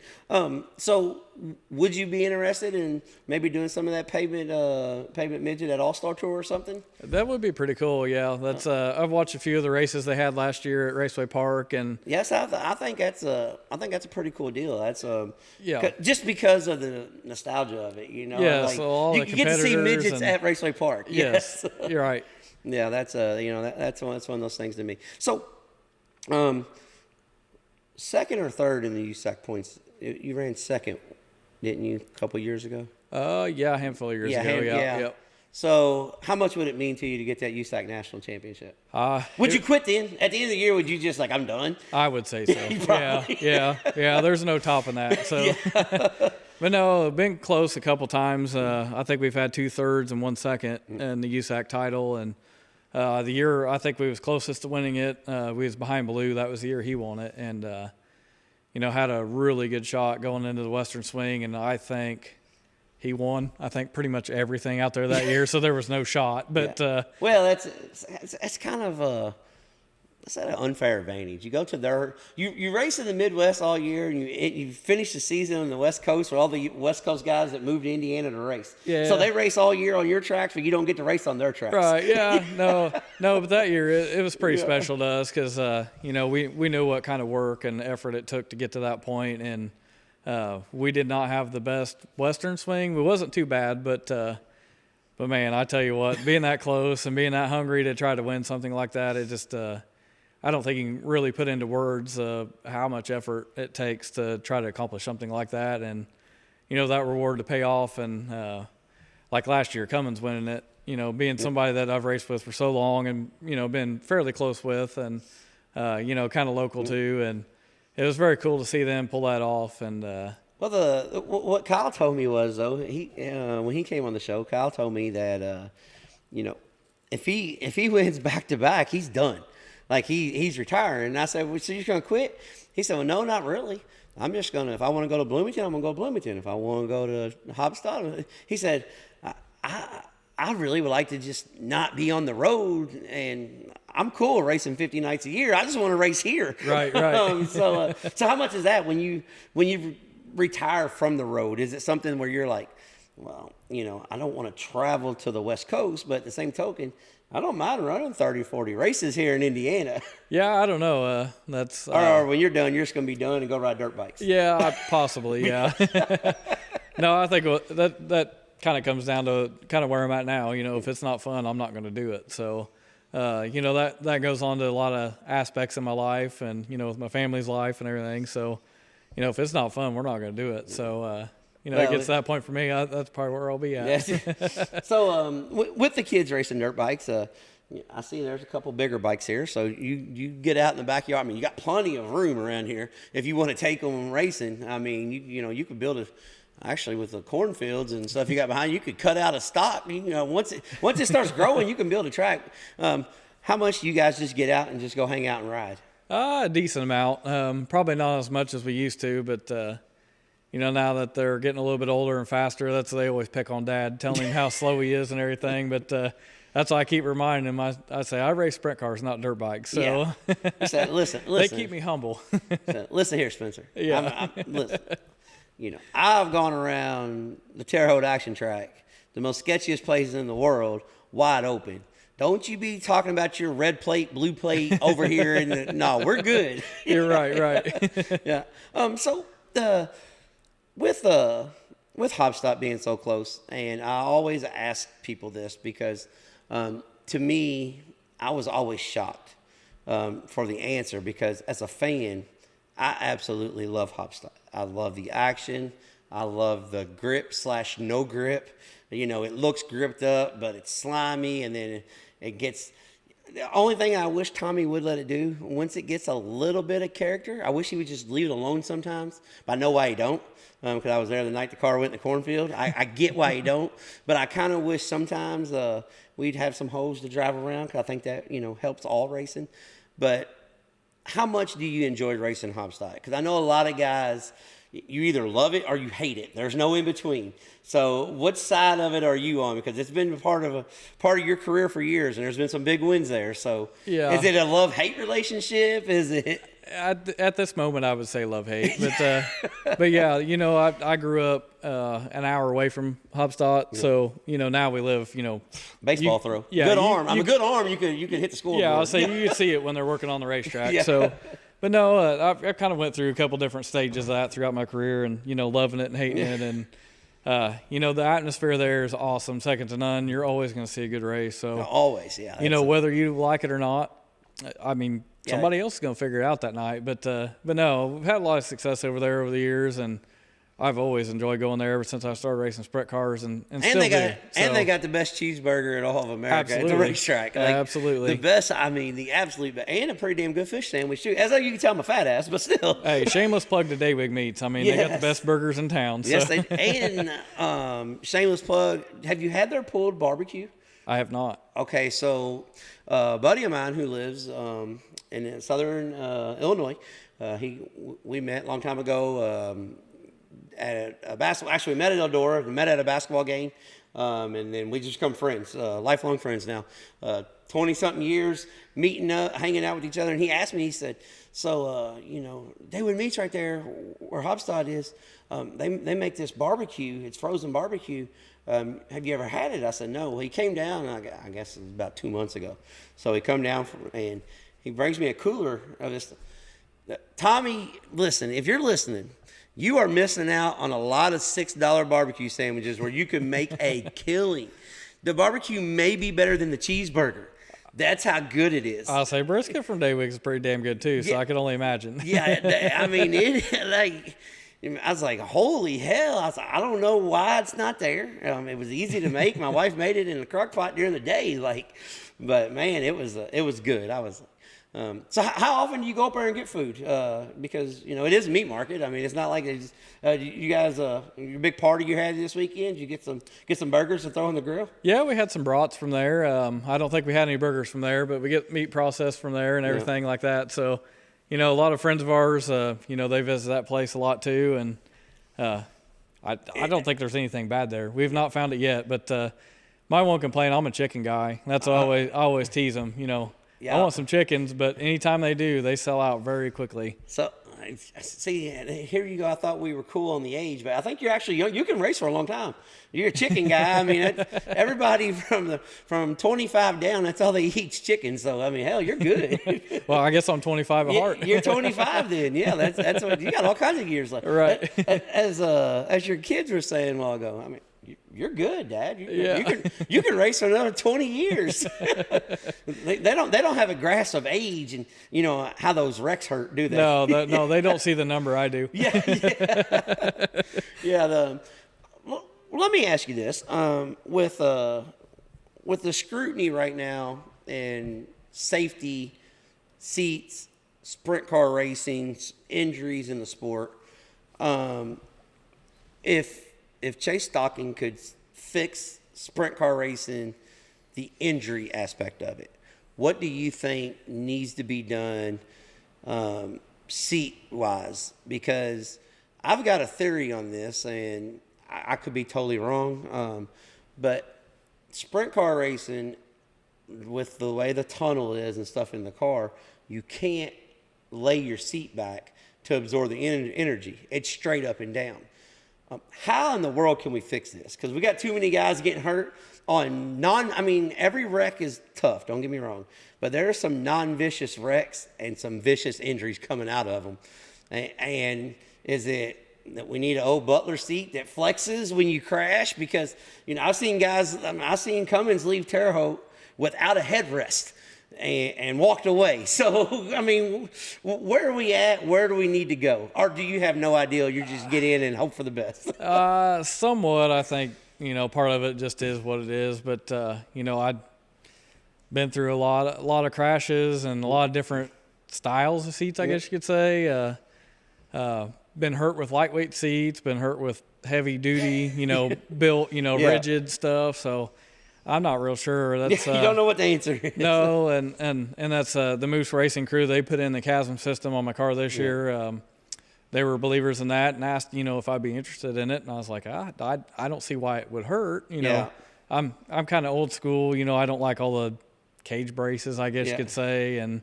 So would you be interested in maybe doing some of that pavement midget at All-Star Tour or something? That would be pretty cool. Yeah, that's. I've watched a few of the races they had last year at Raceway Park, and yes, I think that's a pretty cool deal. That's yeah, just because of the nostalgia of it, you know. Yeah, like, so all you the get to see midgets and, at Raceway Park. Yes, you're right. Yeah, that's that's one of those things to me. So, second or third in the USAC points, you ran second, didn't you, a couple years ago? Yeah, a handful of years ago. Yeah. Yep. So, how much would it mean to you to get that USAC national championship? Would you quit then? At the end of the year, would you just like, I'm done? I would say so. Yeah. There's no topping that. So, but no, been close a couple times. I think we've had 2/3 and 1 second in the USAC title, and the year I think we was closest to winning it, we was behind Blue. That was the year he won it, and had a really good shot going into the Western Swing, and I think he won, I think, pretty much everything out there that year, so there was no shot. But well, that's kind of that's an unfair advantage. You go to you race in the Midwest all year, and you finish the season on the West Coast with all the West Coast guys that moved to Indiana to race. Yeah. So they race all year on your tracks, but you don't get to race on their tracks. Right. Yeah. No. But that year it was pretty special to us because we knew what kind of work and effort it took to get to that point, and we did not have the best Western swing. It wasn't too bad, but man, I tell you what, being that close and being that hungry to try to win something like that, it just I don't think you can really put into words how much effort it takes to try to accomplish something like that, and that reward to pay off. And like last year, Cummins winning it, being somebody that I've raced with for so long and been fairly close with, and kind of local too, and it was very cool to see them pull that off. And well, what Kyle told me was, though, when he came on the show, Kyle told me that if he wins back to back, he's done. Like he's retiring. And I said, well, so you're going to quit? He said, well, no, not really. I'm just going to, if I want to go to Bloomington, I'm going to go to Bloomington. If I want to go to Hopstad, he said, I really would like to just not be on the road, and I'm cool racing 50 nights a year. I just want to race here. Right. So how much is that when you retire from the road? Is it something where you're like, well, I don't want to travel to the West Coast, but at the same token, I don't mind running 30, 40 races here in Indiana. Yeah, I don't know. That's or when you're done, you're just going to be done and go ride dirt bikes. Yeah, possibly, yeah. No, I think that kind of comes down to kind of where I'm at now. If it's not fun, I'm not going to do it. So, that goes on to a lot of aspects of my life and, with my family's life and everything. So, if it's not fun, we're not going to do it. So, it gets to that point for me. That's probably where I'll be at. Yes. So, with the kids racing dirt bikes, I see there's a couple bigger bikes here. So you get out in the backyard. I mean, you got plenty of room around here if you want to take them racing. I mean, you could build actually with the cornfields and stuff you got behind you could cut out a stock. Once it starts growing, you can build a track. How much do you guys just get out and just go hang out and ride? A decent amount. Probably not as much as we used to, but. Now that they're getting a little bit older and faster, they always pick on Dad, telling him how slow he is and everything. But that's why I keep reminding him. I say, I race sprint cars, not dirt bikes. So yeah. So, listen. They keep me humble. So, listen here, Spencer. Yeah. Listen, I've gone around the Terre Haute Action Track, the most sketchiest places in the world, wide open. Don't you be talking about your red plate, blue plate over here. No, we're good. You're right. Yeah. So with Hopstad being so close, and I always ask people this because to me, I was always shocked for the answer because as a fan, I absolutely love Hopstad. I love the action. I love the grip / no grip. It looks gripped up, but it's slimy, and then it gets the only thing I wish Tommy would let it do, once it gets a little bit of character, I wish he would just leave it alone sometimes. But I know why he don't, because I was there the night the car went in the cornfield. I get why he don't, but I kind of wish sometimes we'd have some hoes to drive around, because I think that, helps all racing. But how much do you enjoy racing hopstyle? Because I know a lot of guys, you either love it or you hate it. There's no in between. So what side of it are you on? Because it's been part of your career for years, and there's been some big wins there. So yeah. Is it a love-hate relationship? Is it? At this moment, I would say love-hate. But yeah, I grew up an hour away from Hopstall, so now we live, baseball throw. Yeah, good arm. I'm a good arm. You could hit the scoreboard. Yeah, I'll say you can see it when they're working on the racetrack. Yeah. So, but no, I kind of went through a couple different stages of that throughout my career, and loving it and hating it, and the atmosphere there is awesome, second to none. You're always going to see a good race. So always, yeah. Whether you like it or not, I mean. Somebody else is going to figure it out that night. But no, we've had a lot of success over there over the years, and I've always enjoyed going there ever since I started racing sprint cars, and still do. And they got the best cheeseburger in all of America Absolutely. at the racetrack. Absolutely. The best, the absolute best. And a pretty damn good fish sandwich, too. As though you can tell I'm a fat ass, but still. Hey, shameless plug to Daywig Meats. I mean, they got the best burgers in town. So. Yes, and shameless plug, have you had their pulled barbecue? I have not. Okay, so a buddy of mine who lives in southern Illinois, we met a long time ago at a basketball. Actually, we met at Eldora. We met at a basketball game, and then we just become friends, lifelong friends now. 20-something years, meeting up, hanging out with each other. And he asked me, he said, so, Daywig Meats right there where Hopstad is, they make this barbecue. It's frozen barbecue. Have you ever had it? I said, no. Well, he came down, I guess it was about 2 months ago. So he come down and he brings me a cooler of this. Tommy, listen, if you're listening, you are missing out on a lot of $6 barbecue sandwiches where you can make a killing. The barbecue may be better than the cheeseburger. That's how good it is. I'll say brisket from Daywig is pretty damn good too, so I can only imagine. Yeah, I mean, I was like, holy hell. I was like, I don't know why it's not there. It was easy to make. My wife made it in a crock pot during the day. But man, it was good. I was so how often do you go up there and get food? Because, it is a meat market. I mean, it's not like it's, you guys, your big party you had this weekend, you get some burgers to throw on the grill? Yeah, we had some brats from there. I don't think we had any burgers from there, but we get meat processed from there and everything like that. So, a lot of friends of ours, they visit that place a lot too. And I don't think there's anything bad there. We've not found it yet, but my one complaint, I'm a chicken guy. That's I always tease them, Yeah. I want some chickens, but anytime they do, they sell out very quickly. So, see, here you go. I thought we were cool on the age, but I think you're actually young. You can race for a long time. You're a chicken guy. I mean, everybody from 25 down, that's all they eat is chicken. So, I mean, hell, you're good. Well, I guess I'm 25 at heart. You're 25 then. Yeah, that's what you got. All kinds of years left. Right. As your kids were saying a while ago. I mean, you're good, Dad. You can race for another 20 years. they don't have a grasp of age and how those wrecks hurt, do they? No, they don't see the number I do. Yeah. Let me ask you this: with the scrutiny right now and safety, seats, sprint car racing, injuries in the sport, if Chase Stockon could fix sprint car racing, the injury aspect of it, what do you think needs to be done seat-wise? Because I've got a theory on this, and I could be totally wrong, but sprint car racing, with the way the tunnel is and stuff in the car, you can't lay your seat back to absorb the energy. It's straight up and down. How in the world can we fix this? Because we got too many guys getting hurt on every wreck is tough, don't get me wrong, but there are some non-vicious wrecks and some vicious injuries coming out of them. And is it that we need an old Butler seat that flexes when you crash? Because, I've seen Cummins leave Terre Haute without a headrest and walked away. So, where are we at? Where do we need to go? Or do you have no idea? You just get in and hope for the best? Somewhat, I think, part of it just is what it is. But, been through a lot of crashes and a lot of different styles of seats, I guess you could say. Been hurt with lightweight seats, been hurt with heavy duty, built, rigid stuff. So I'm not real sure. That's you don't know what the answer is. No, and that's the Moose Racing crew. They put in the Chasm system on my car this year. They were believers in that and asked, if I'd be interested in it. And I was like, I don't see why it would hurt. I'm kind of old school. I don't like all the cage braces, I guess you could say, and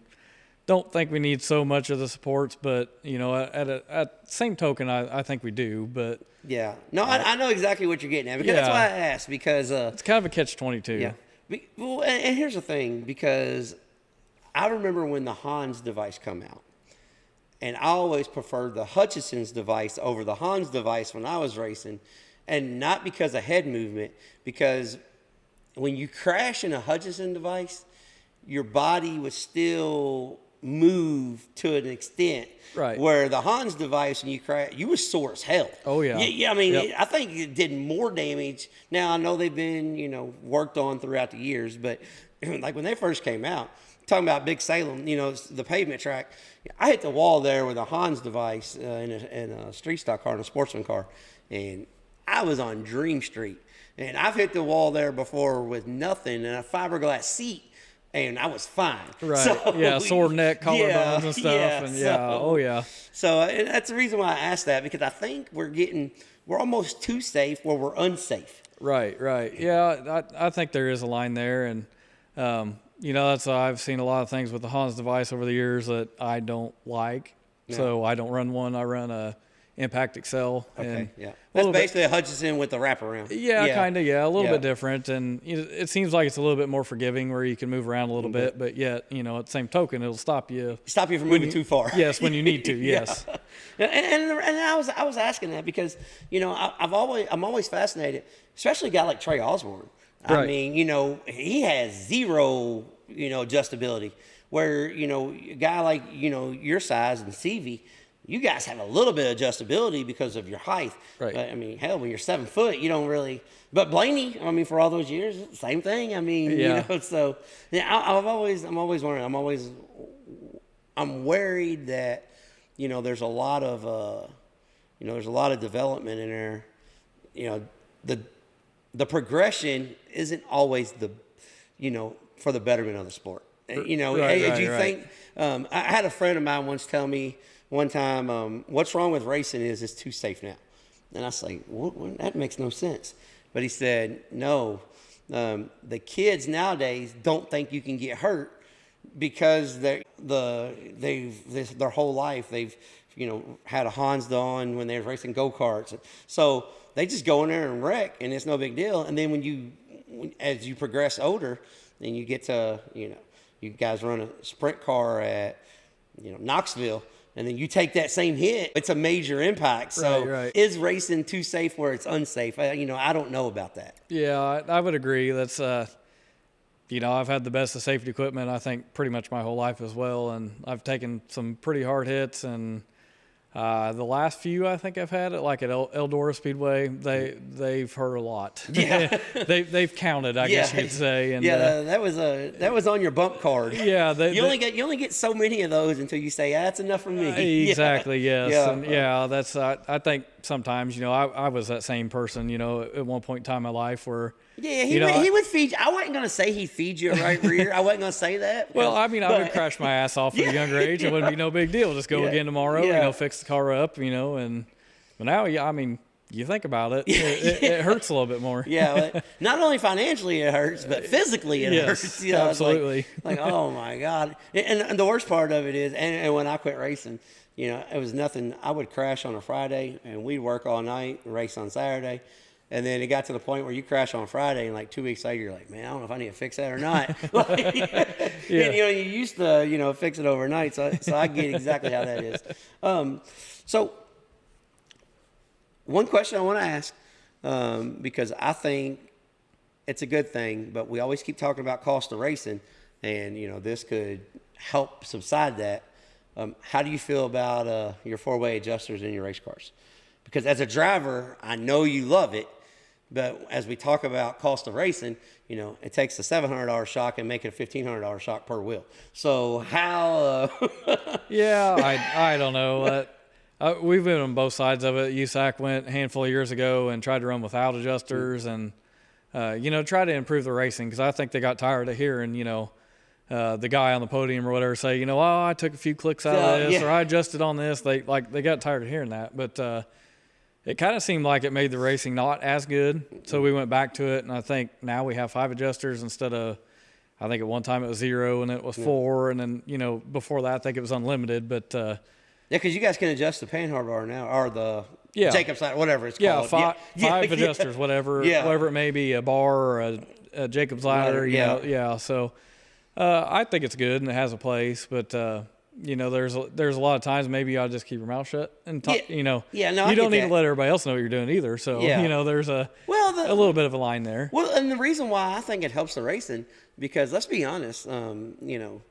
don't think we need so much of the supports. But at the same token, I think we do. But I know exactly what you're getting at, because that's why I asked, because it's kind of a catch-22. Yeah. Well, and here's the thing, because I remember when the Hans device come out. And I always preferred the Hutchinson's device over the Hans device when I was racing. And not because of head movement, because when you crash in a Hutchinson device, your body would still move to an extent. Right. Where the Hans device, when you crash, you were sore as hell. Oh, yeah. I mean, I think it did more damage. Now, I know they've been, worked on throughout the years, but like when they first came out, talking about Big Salem, the pavement track, I hit the wall there with a Hans device in a street stock car, in a sportsman car, and I was on Dream Street. And I've hit the wall there before with nothing and a fiberglass seat, and I was fine. Right. So, sore neck, collarbones and stuff. So and that's the reason why I asked that, because I think we're almost too safe where we're unsafe. Right. Yeah, I think there is a line there, and that's I've seen a lot of things with the Hans device over the years that I don't like. Yeah. So I don't run one. I run a Impact Excel. Okay, that's basically a Hutchinson with the wraparound. Yeah, kind of, a little bit different. And it seems like it's a little bit more forgiving, where you can move around a little bit, but yet, at the same token, it'll stop you. Stop you from moving too far. Yes, when you need to, yes. And I was asking that because, I'm always fascinated, especially a guy like Trey Osborne. Right. I mean, he has zero, adjustability, where, a guy like, your size and CV, you guys have a little bit of adjustability because of your height. Right. But, I mean, hell, when you're 7 foot, you don't really. But Blaney, I mean, for all those years, same thing. I mean, so I'm always wondering. I'm worried that, there's a lot of, development in there. The progression isn't always for the betterment of the sport. Think? I had a friend of mine once tell me one time, what's wrong with racing is it's too safe now. And I was like, that makes no sense. But he said, no, the kids nowadays don't think you can get hurt because their whole life they've had a Honda on when they were racing go-karts. So they just go in there and wreck, and it's no big deal. And then as you progress older, then you get to, you guys run a sprint car at, Knoxville, and then you take that same hit. It's a major impact. So is racing too safe where it's unsafe? I don't know about that. Yeah, I would agree. That's, I've had the best of safety equipment, I think, pretty much my whole life as well. And I've taken some pretty hard hits, and the last few I think I've had at Eldora Speedway, they've hurt a lot. Yeah, they've counted, I guess you could say. And that was on your bump card. Yeah, you only get so many of those until you say, that's enough for me. Exactly. Yes. Yeah. And that's I think sometimes I was that same person at one point in time in my life where. Yeah, he would feed you. I wasn't going to say he'd feed you a right rear. I wasn't going to say that. Well, I would crash my ass off at a younger age. It wouldn't be no big deal. Just go again tomorrow, fix the car up, but now, you think about it, it hurts a little bit more. Yeah, not only financially it hurts, but physically it hurts. Absolutely. Like, oh, my God. And the worst part of it is, and when I quit racing, it was nothing. I would crash on a Friday, and we'd work all night and race on Saturday. And then it got to the point where you crash on Friday, and 2 weeks later, you're like, man, I don't know if I need to fix that or not. And, you used to, fix it overnight. So I get exactly how that is. So one question I want to ask, because I think it's a good thing, but we always keep talking about cost of racing, and, this could help subside that. How do you feel about your four-way adjusters in your race cars? Because as a driver, I know you love it, But as we talk about cost of racing, it takes a $700 shock and make it a $1,500 shock per wheel. So how? Yeah, I don't know. We've been on both sides of it. USAC went a handful of years ago and tried to run without adjusters and, try to improve the racing, because I think they got tired of hearing, the guy on the podium or whatever say, I took a few clicks out of this or I adjusted on this. They got tired of hearing that. But it kind of seemed like it made the racing not as good. So we went back to it, and I think now we have 5 adjusters instead of, I think at one time it was 0 and it was 4. And then, before that, I think it was unlimited. But yeah, because you guys can adjust the panhard bar now, or the Jacob's ladder, whatever it's called. Five adjusters, whatever it may be, a bar or a Jacob's ladder. So I think it's good and it has a place, but there's a lot of times maybe I'll just keep your mouth shut and talk. You don't need to let everybody else know what you're doing either. So there's a little bit of a line there. Well, and the reason why I think it helps the racing, because let's be honest, a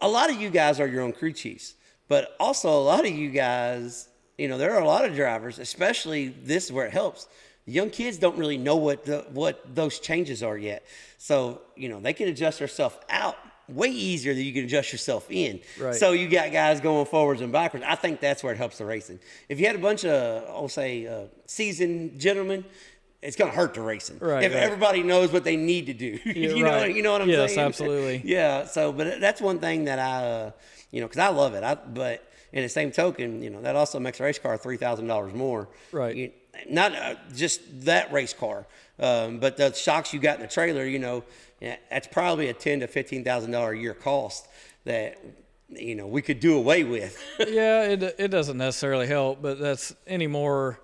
lot of you guys are your own crew chiefs, but also a lot of you guys, there are a lot of drivers, especially this is where it helps. The young kids don't really know what those changes are yet. So, they can adjust themselves out way easier than you can adjust yourself in. Right. So you got guys going forwards and backwards. I think that's where it helps the racing. If you had a bunch of, I'll say, seasoned gentlemen, it's going to hurt the racing. Right, if everybody knows what they need to do. you know what I'm saying? Yes, absolutely. Yeah. So, but that's one thing that I, because I love it. But in the same token, that also makes a race car $3,000 more. Right. Not just that race car, but the shocks you got in the trailer, that's probably a $10,000 to $15,000 a year cost that, we could do away with. Yeah, it doesn't necessarily help, but that's anymore,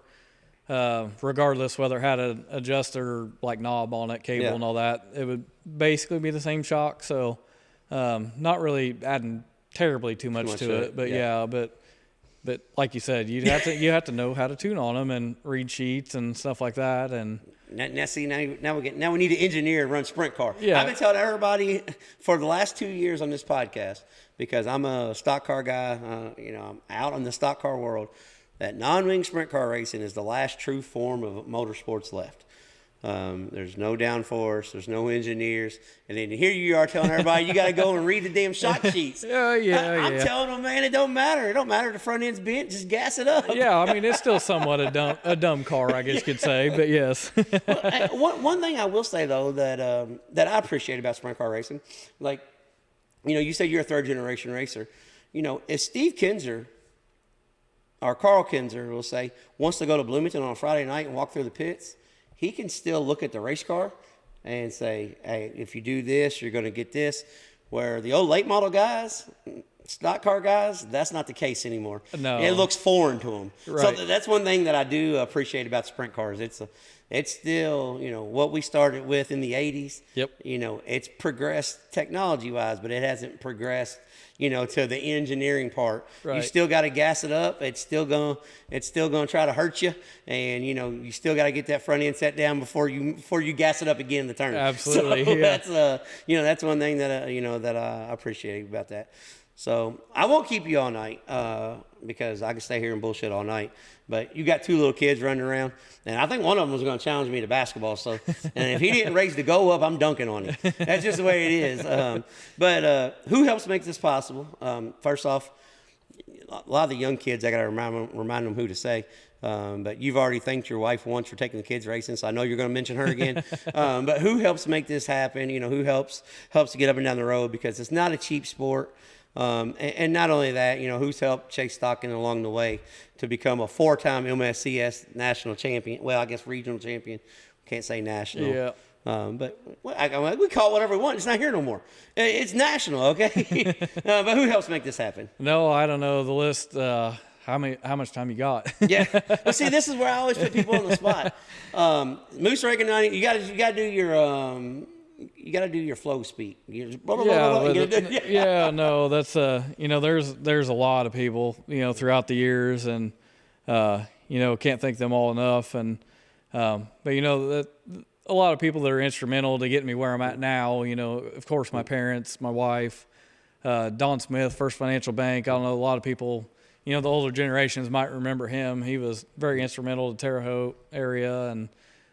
regardless whether it had an adjuster like knob on it, cable and all that, it would basically be the same shock. So not really adding terribly too much to it, but but like you said, you have to know how to tune on them and read sheets and stuff like that. And now we need to engineer and run sprint car. Yeah. I've been telling everybody for the last 2 years on this podcast, because I'm a stock car guy. I'm out in the stock car world, that non-wing sprint car racing is the last true form of motorsports left. There's no downforce, there's no engineers, and then here you are telling everybody you got to go and read the damn shock sheets. I'm telling them, man, it don't matter. It don't matter if the front end's bent, just gas it up. Yeah, I mean, it's still somewhat a dumb car, I guess you could say, but yes. One thing I will say though that I appreciate about sprint car racing, like, you said you're a 3rd generation racer. If Steve Kinzer or Carl Kinzer, will say, wants to go to Bloomington on a Friday night and walk through the pits, he can still look at the race car and say, hey, if you do this, you're going to get this. Where the old late model guys, stock car guys, that's not the case anymore. No. It looks foreign to them. Right. So that's one thing that I do appreciate about sprint cars. It's still, what we started with in the 80s. Yep. It's progressed technology-wise, but it hasn't progressed, to the engineering part. Right. You still got to gas it up. It's still gonna try to hurt you, and you still got to get that front end set down before you gas it up again in the turn. Absolutely. So yeah. that's one thing that that I appreciate about that. So I won't keep you all night because I can stay here and bullshit all night. But you got 2 little kids running around, and I think one of them was going to challenge me to basketball. So, and if he didn't raise the goal up, I'm dunking on him. That's just the way it is. But who helps make this possible? First off, a lot of the young kids, I got to remind them who to say. But you've already thanked your wife once for taking the kids racing, so I know you're going to mention her again. But who helps make this happen? Who helps to get up and down the road, because it's not a cheap sport. And not only that, who's helped Chase Stockon along the way to become a 4-time MSCS national champion. Well, I guess regional champion. Can't say national. Yeah. But we call it whatever we want. It's not here no more. It's national, okay? But who helps make this happen? No, I don't know the list. How much time you got? Yeah. Well, see, this is where I always put people on the spot. Moose Reagan 90. You got to do your. You got to do your flow speak. No, that's there's a lot of people throughout the years, and can't thank them all enough. And but that a lot of people that are instrumental to getting me where I'm at now. Of course, my parents, my wife, Don Smith, First Financial Bank. I don't know, a lot of people. The older generations might remember him. He was very instrumental to Terre Haute area, and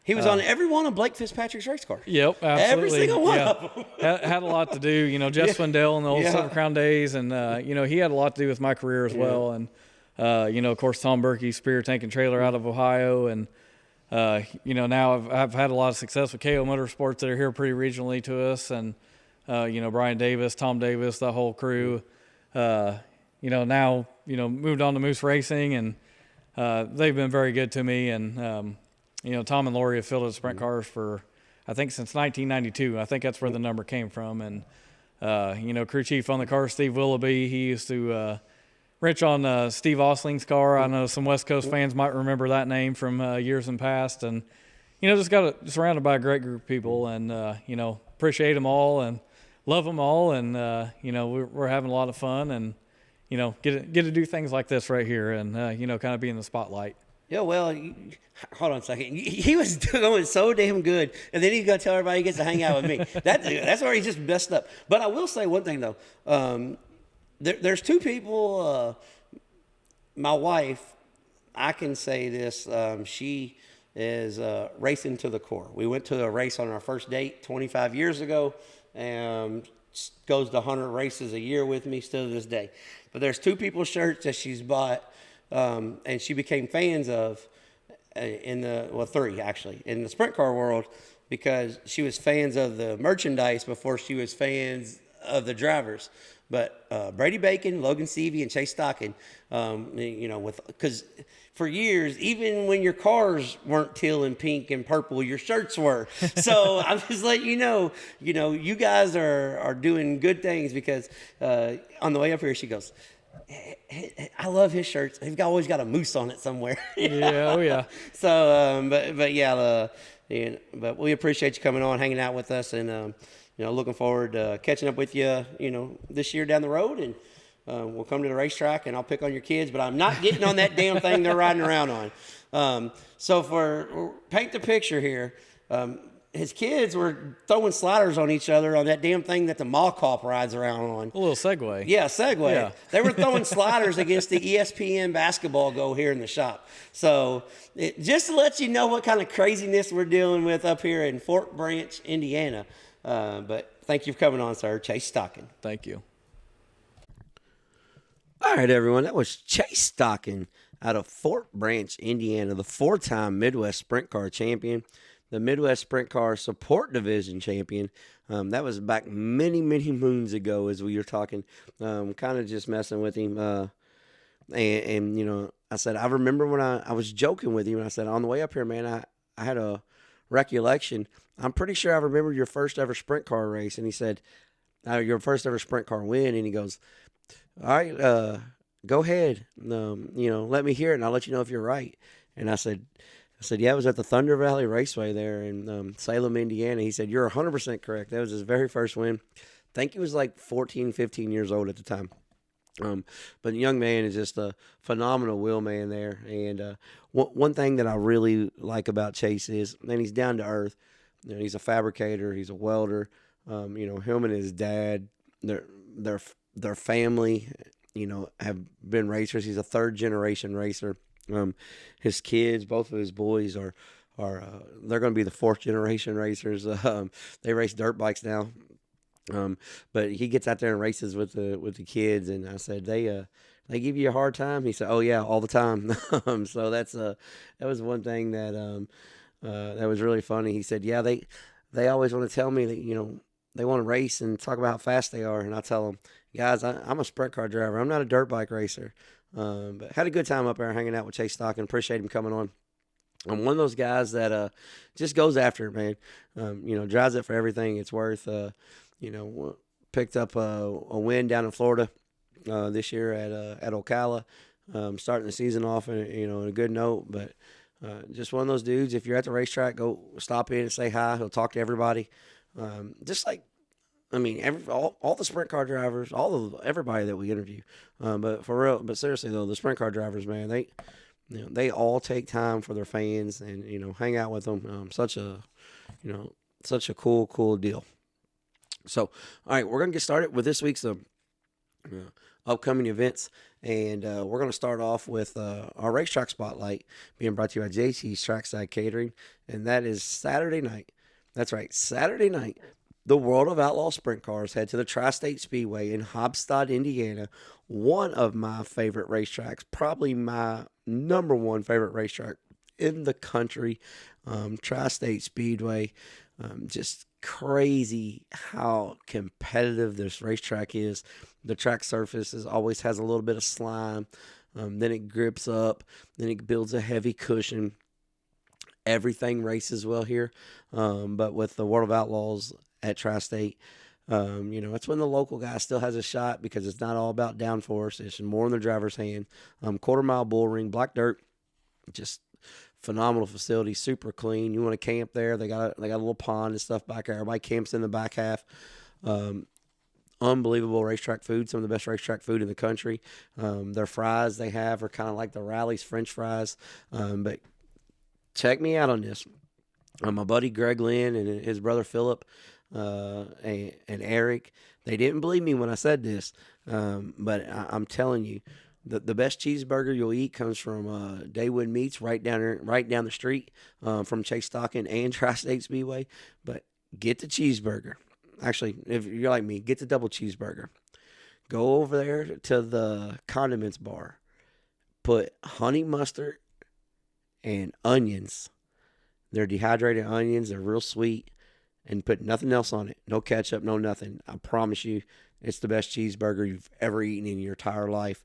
He was on every one of Blake Fitzpatrick's race cars. Yep, absolutely. Every single one of them. Had a lot to do. Jeff Swindell in the old Silver Crown days, and he had a lot to do with my career as well. And of course, Tom Berkey, Spear Tank and Trailer out of Ohio, and now I've had a lot of success with KO Motorsports that are here pretty regionally to us, and Brian Davis, Tom Davis, the whole crew. Now moved on to Moose Racing, and they've been very good to me. And Tom and Lori have fielded sprint cars for, I think, since 1992. I think that's where the number came from. And crew chief on the car, Steve Willoughby, he used to wrench on Steve Osling's car. I know some West Coast fans might remember that name from years in past. And just got surrounded by a great group of people, and appreciate them all and love them all. And we're having a lot of fun, and get to do things like this right here, and kind of be in the spotlight. Yeah, well, hold on a second. He was going so damn good, and then he's going to tell everybody he gets to hang out with me. That's where he just messed up. But I will say one thing, though. There's two people. My wife, I can say this. She is racing to the core. We went to a race on our first date 25 years ago, and goes to 100 races a year with me still to this day. But there's two people's shirts that she's bought, and she became fans of three actually in the sprint car world, because she was fans of the merchandise before she was fans of the drivers. But Brady Bacon, Logan Seavey, and Chase Stockon, because for years, even when your cars weren't teal and pink and purple, your shirts were. So I'm just letting you know, you guys are doing good things, because on the way up here, she goes, I love his shirts. He's always got a moose on it somewhere. Yeah, oh yeah. So, but we appreciate you coming on, hanging out with us, and looking forward to catching up with you, this year down the road, and we'll come to the racetrack, and I'll pick on your kids, but I'm not getting on that damn thing they're riding around on. So for paint the picture here, his kids were throwing sliders on each other on that damn thing that the mall cop rides around on. A little Segway. Yeah, Segway. Yeah. They were throwing sliders against the ESPN basketball goal here in the shop. So just to let you know what kind of craziness we're dealing with up here in Fort Branch, Indiana. But thank you for coming on, sir. Chase Stockon. Thank you. All right, everyone. That was Chase Stockon out of Fort Branch, Indiana, the 4-time Midwest Sprint Car champion, the Midwest Sprint Car Support Division champion. That was back many, many moons ago as we were talking, kind of just messing with him. And I said, I remember when I was joking with him, and I said, on the way up here, man, I had a recollection. I'm pretty sure I remember your first ever sprint car race. And he said, your first ever sprint car win. And he goes, all right, go ahead. Let me hear it, and I'll let you know if you're right. And I said, yeah, it was at the Thunder Valley Raceway there in Salem, Indiana. He said, you're 100% correct. That was his very first win. I think he was like 14, 15 years old at the time. But the young man is just a phenomenal wheelman there. And one thing that I really like about Chase is, man, he's down to earth. He's a fabricator. He's a welder. Him and his dad, their family, have been racers. He's a third-generation racer. His kids, both of his boys are they're going to be the fourth-generation racers. They race dirt bikes now. But he gets out there and races with the kids, and I said, they give you a hard time? He said, oh yeah, all the time. So that was one thing that was really funny. He said, yeah, they always want to tell me that, they want to race and talk about how fast they are, and I tell them, guys, I'm a sprint car driver. I'm not a dirt bike racer. But had a good time up there hanging out with Chase Stockon. Appreciate him coming on. I'm one of those guys that just goes after it, man. Drives it for everything it's worth. Picked up a win down in Florida this year at Ocala, starting the season off in a good note. But just one of those dudes. If you're at the racetrack, go stop in and say hi. He'll talk to everybody. Just like, all the sprint car drivers, everybody that we interview. But seriously though, the sprint car drivers, man, they all take time for their fans and hang out with them. Such a cool deal. So, all right, we're gonna get started with this week's upcoming events. And we're going to start off with our racetrack spotlight being brought to you by JT's Trackside Catering. And that is Saturday night. That's right, Saturday night. The World of Outlaw Sprint Cars head to the Tri-State Speedway in Hobstadt, Indiana. One of my favorite racetracks, probably my number one favorite racetrack in the country. Tri-State Speedway. Just crazy how competitive this racetrack is. The track surface always has a little bit of slime. Then it grips up. Then it builds a heavy cushion. Everything races well here. But with the World of Outlaws at Tri-State, it's when the local guy still has a shot because it's not all about downforce. It's more in the driver's hand. Quarter-mile bull ring, black dirt, just phenomenal facility, super clean. You want to camp there? They got a little pond and stuff back there. Everybody camps in the back half. Unbelievable racetrack food, some of the best racetrack food in the country. Their fries they have are kind of like the Rally's French fries. But check me out on this. My buddy Greg Lynn and his brother Philip and Eric, they didn't believe me when I said this, but I'm telling you, the best cheeseburger you'll eat comes from Daywood Meats right down the street from Chase Stockon and Tri-State Speedway. But get the cheeseburger. Actually, if you're like me, get the double cheeseburger. Go over there to the condiments bar. Put honey mustard and onions. They're dehydrated onions. They're real sweet. And put nothing else on it. No ketchup, no nothing. I promise you, it's the best cheeseburger you've ever eaten in your entire life.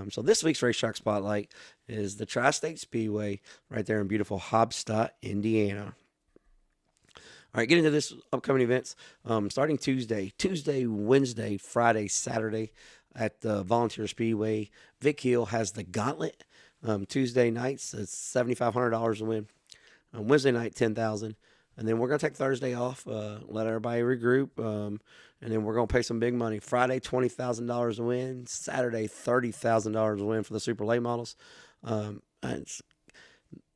So this week's Racetrack Spotlight is the Tri-State Speedway right there in beautiful Hobstadt, Indiana. All right, getting into this upcoming events. Starting Tuesday, Wednesday, Friday, Saturday at the Volunteer Speedway. Vic Hill has the Gauntlet. Tuesday nights, it's $7,500 to win. Wednesday night, $10,000. And then we're going to take Thursday off, let everybody regroup, and then we're going to pay some big money. Friday, $20,000 to win. Saturday, $30,000 to win for the super late models.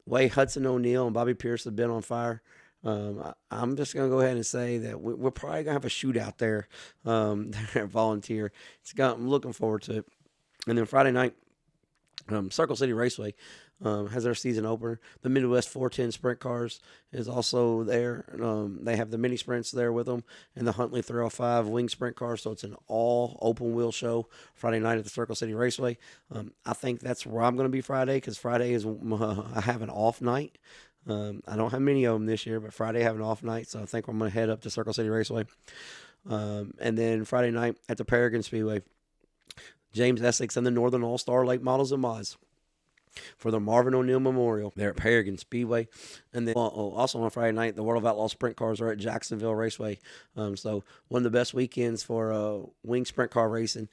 Way Hudson O'Neal and Bobby Pierce have been on fire. I'm just going to go ahead and say that we're probably going to have a shootout there, there at Volunteer. I'm looking forward to it. And then Friday night, Circle City Raceway has their season opener. The Midwest 410 Sprint Cars is also there. They have the mini sprints there with them, and the Huntley 305 Wing Sprint Cars. So it's an all open wheel show Friday night at the Circle City Raceway. I think that's where I'm going to be Friday because Friday is I have an off night. I don't have many of them this year, but Friday I have an off night, so I think I'm going to head up to Circle City Raceway. And then Friday night at the Paragon Speedway, James Essex and the Northern All-Star Late Models and Mods for the Marvin O'Neill Memorial there at Paragon Speedway. And then also on Friday night, the World of Outlaw Sprint Cars are at Jacksonville Raceway. So one of the best weekends for wing sprint car racing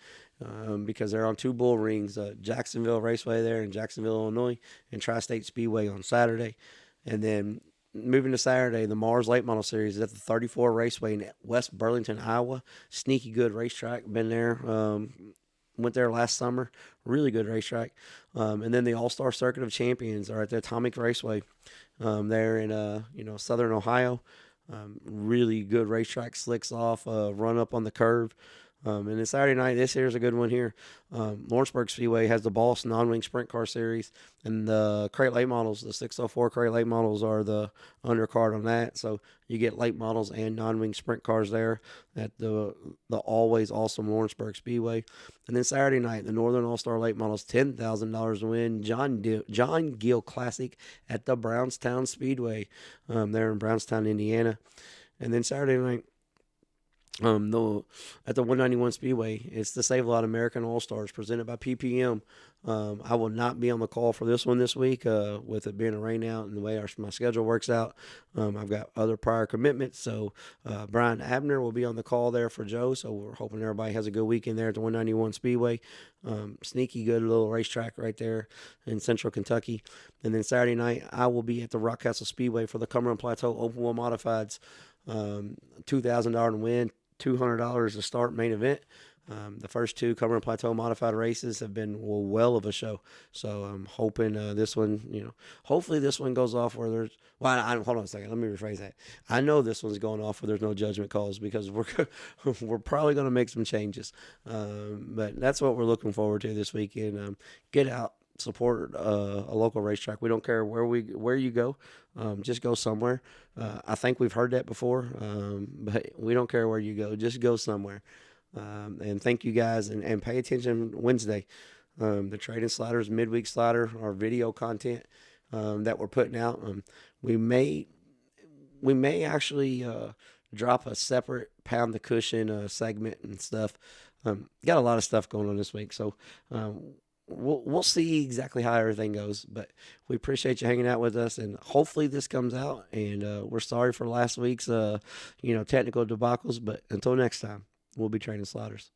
because they're on two bull rings, Jacksonville Raceway there in Jacksonville, Illinois, and Tri-State Speedway on Saturday. And then moving to Saturday, the Mars Late Model Series is at the 34 Raceway in West Burlington, Iowa. Sneaky good racetrack. Been there. Went there last summer. Really good racetrack. And then the All-Star Circuit of Champions are at the Atomic Raceway there in Southern Ohio. Really good racetrack. Slicks off, run up on the curve. And then Saturday night, this here's a good one here. Lawrenceburg Speedway has the Boss Non-Wing Sprint Car Series. And the Crate Late Models, the 604 Crate Late Models are the undercard on that. So you get late models and non-wing sprint cars there at the always awesome Lawrenceburg Speedway. And then Saturday night, the Northern All-Star Late Models, $10,000 to win. John Gill Classic at the Brownstown Speedway there in Brownstown, Indiana. And then Saturday night, at the 191 Speedway, it's the Sav-a-Lot American All-Stars presented by PPM. I will not be on the call for this one this week with it being a rain out and the way my schedule works out. I've got other prior commitments, so Brian Abner will be on the call there for Joe, so we're hoping everybody has a good weekend there at the 191 Speedway. Sneaky good little racetrack right there in central Kentucky. And then Saturday night, I will be at the Rockcastle Speedway for the Cumberland Plateau Open Wheel Modifieds. $2,000 to win. $200 to start main event. The first two Cumberland Plateau modified races have been well of a show. So I'm hoping this one, hopefully this one goes off where there's. Well, hold on a second. Let me rephrase that. I know this one's going off where there's no judgment calls because we're probably going to make some changes. But that's what we're looking forward to this weekend. Get out, support a local racetrack. We don't care where you go. Just go somewhere. I think we've heard that before, but we don't care where you go. Just go somewhere. And thank you guys, and pay attention Wednesday. The Trading Sliders midweek slider, our video content that we're putting out. We may actually drop a separate pound the cushion segment and stuff. Got a lot of stuff going on this week, so we'll see exactly how everything goes. But we appreciate you hanging out with us, and hopefully this comes out. And we're sorry for last week's technical debacles, but until next time. We'll be training sliders.